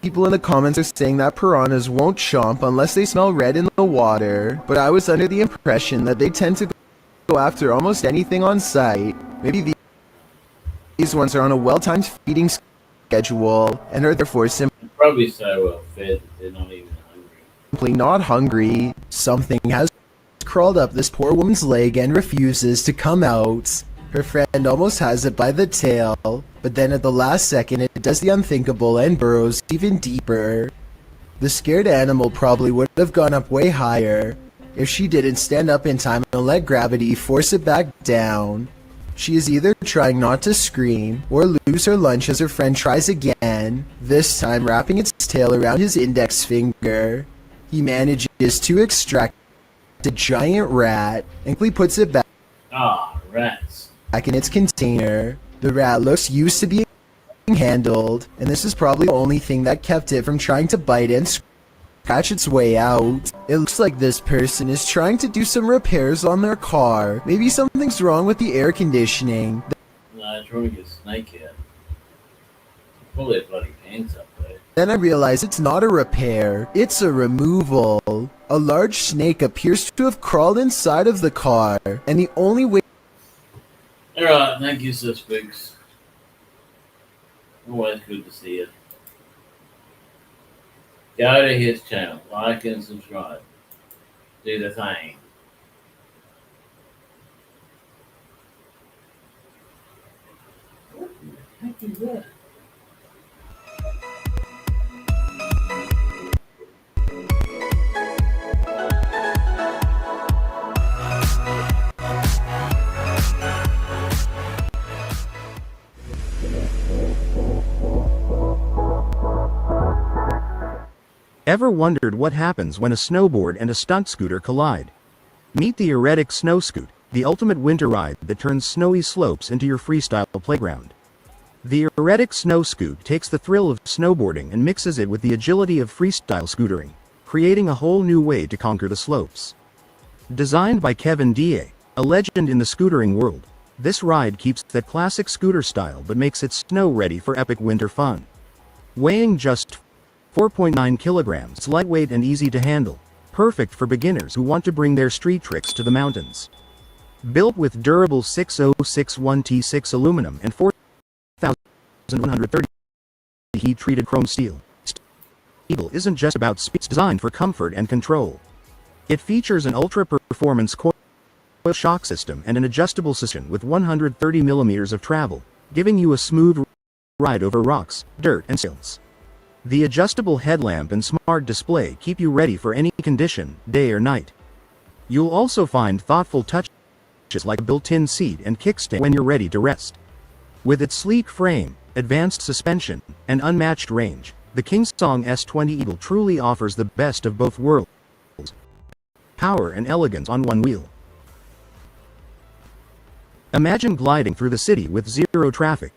people in the comments are saying that piranhas won't chomp unless they smell red in the water, but I was under the impression that they tend to go after almost anything on sight. Maybe these ones are on a well-timed feeding schedule and are therefore They're probably so well fed that they're not even hungry. simply not hungry. Something has crawled up this poor woman's leg and refuses to come out. Her friend almost has it by the tail, but then at the last second it does the unthinkable and burrows even deeper. The scared animal probably would have gone up way higher if she didn't stand up in time and let gravity force it back down. She is either trying not to scream or lose her lunch as her friend tries again, this time wrapping its tail around his index finger. He manages to extract a giant rat and quickly puts it back Rats. in its container. The rat looks used to being handled, and this is probably the only thing that kept it from trying to bite and scratch its way out. It looks like this person is trying to do some repairs on their car. Maybe something's wrong with the air conditioning. No, they're trying to get a snake out. Pull their bloody pants up there. Then I realize it's not a repair, it's a removal. A large snake appears to have crawled inside of the car, and the only way— Alright, thank you, Spooks. Always good to see you. Go to his channel, like and subscribe. Do the thing. What the heck is that? Ever wondered what happens when a snowboard and a stunt scooter collide? Meet the Erratic Snow Scoot, the ultimate winter ride that turns snowy slopes into your freestyle playground. The Erratic Snow Scoot takes the thrill of snowboarding and mixes it with the agility of freestyle scootering, creating a whole new way to conquer the slopes. Designed by Kevin Die, a legend in the scootering world, this ride keeps that classic scooter style but makes it snow-ready for epic winter fun. Weighing just 4.9 kilograms, it's lightweight and easy to handle, perfect for beginners who want to bring their street tricks to the mountains. Built with durable 6061T6 aluminum and 4130 heat-treated chrome steel, Eagle isn't just about speed, it's designed for comfort and control. It features an ultra-performance coil shock system and an adjustable suspension with 130 millimeters of travel, giving you a smooth ride over rocks, dirt, and sills. The adjustable headlamp and smart display keep you ready for any condition, day or night. You'll also find thoughtful touches like a built-in seat and kickstand when you're ready to rest. With its sleek frame, advanced suspension, and unmatched range, the Kingsong S20 Eagle truly offers the best of both worlds: power and elegance on one wheel. Imagine gliding through the city with zero traffic,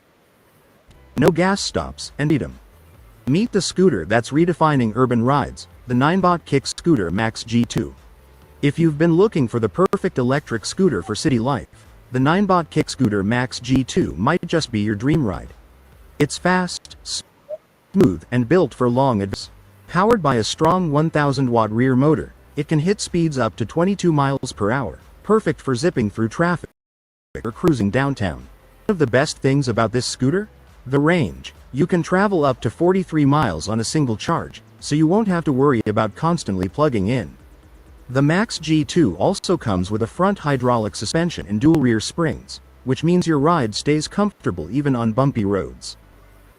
no gas stops, and freedom. Meet the scooter that's redefining urban rides, the Ninebot Kick Scooter Max G2. If you've been looking for the perfect electric scooter for city life, the Ninebot Kick Scooter Max G2 might just be your dream ride. It's fast, smooth, and built for long adventures. Powered by a strong 1000-watt rear motor, it can hit speeds up to 22 miles per hour, perfect for zipping through traffic or cruising downtown. One of the best things about this scooter? The range. You can travel up to 43 miles on a single charge, so you won't have to worry about constantly plugging in. The Max G2 also comes with a front hydraulic suspension and dual rear springs, which means your ride stays comfortable even on bumpy roads.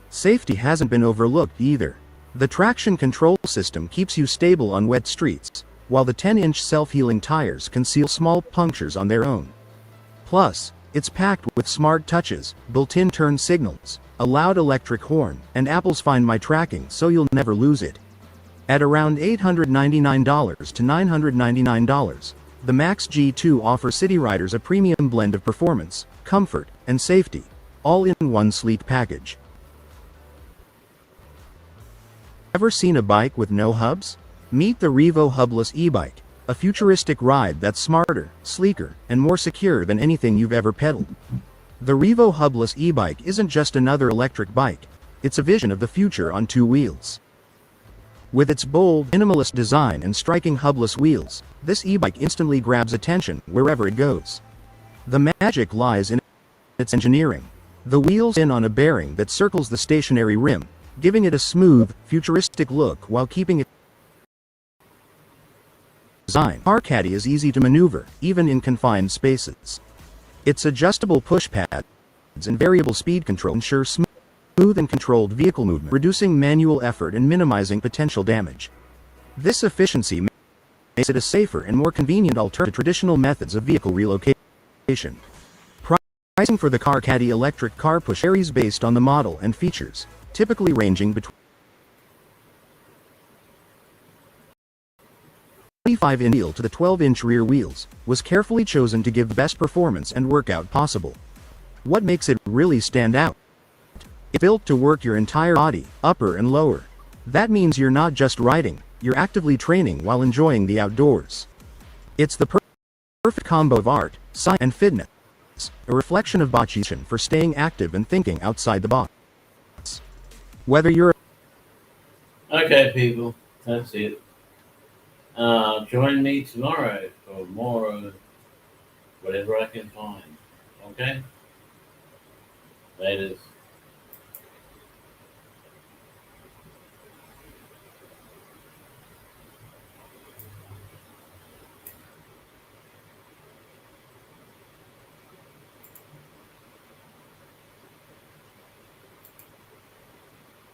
Safety hasn't been overlooked either. The traction control system keeps you stable on wet streets, while the 10-inch self-healing tires conceal small punctures on their own. Plus, it's packed with smart touches, built-in turn signals, a loud electric horn, and Apple's Find My tracking so you'll never lose it. At around $899 to $999, the Max G2 offers city riders a premium blend of performance, comfort, and safety, all in one sleek package. Ever seen a bike with no hubs? Meet the Revo Hubless e-bike, a futuristic ride that's smarter, sleeker, and more secure than anything you've ever pedaled. The Revo Hubless e-bike isn't just another electric bike, it's a vision of the future on two wheels. With its bold, minimalist design and striking hubless wheels, this e-bike instantly grabs attention wherever it goes. The magic lies in its engineering. The wheels in on a bearing that circles the stationary rim, giving it a smooth, futuristic look while keeping it design. Car caddy is easy to maneuver, even in confined spaces. Its adjustable push pads and variable speed control ensure smooth and controlled vehicle movement, reducing manual effort and minimizing potential damage. This efficiency makes it a safer and more convenient alternative to traditional methods of vehicle relocation. Pricing for the Car Caddy electric car push varies based on the model and features, typically ranging between 25-inch wheel to the 12-inch rear wheels, was carefully chosen to give the best performance and workout possible. What makes it really stand out? It's built to work your entire body, upper and lower. That means you're not just riding, you're actively training while enjoying the outdoors. It's the perfect combo of art, science, and fitness, a reflection of Bochishin for staying active and thinking outside the box. Whether you're Okay, people, that's it. Join me tomorrow for more of whatever I can find. Okay? Laters.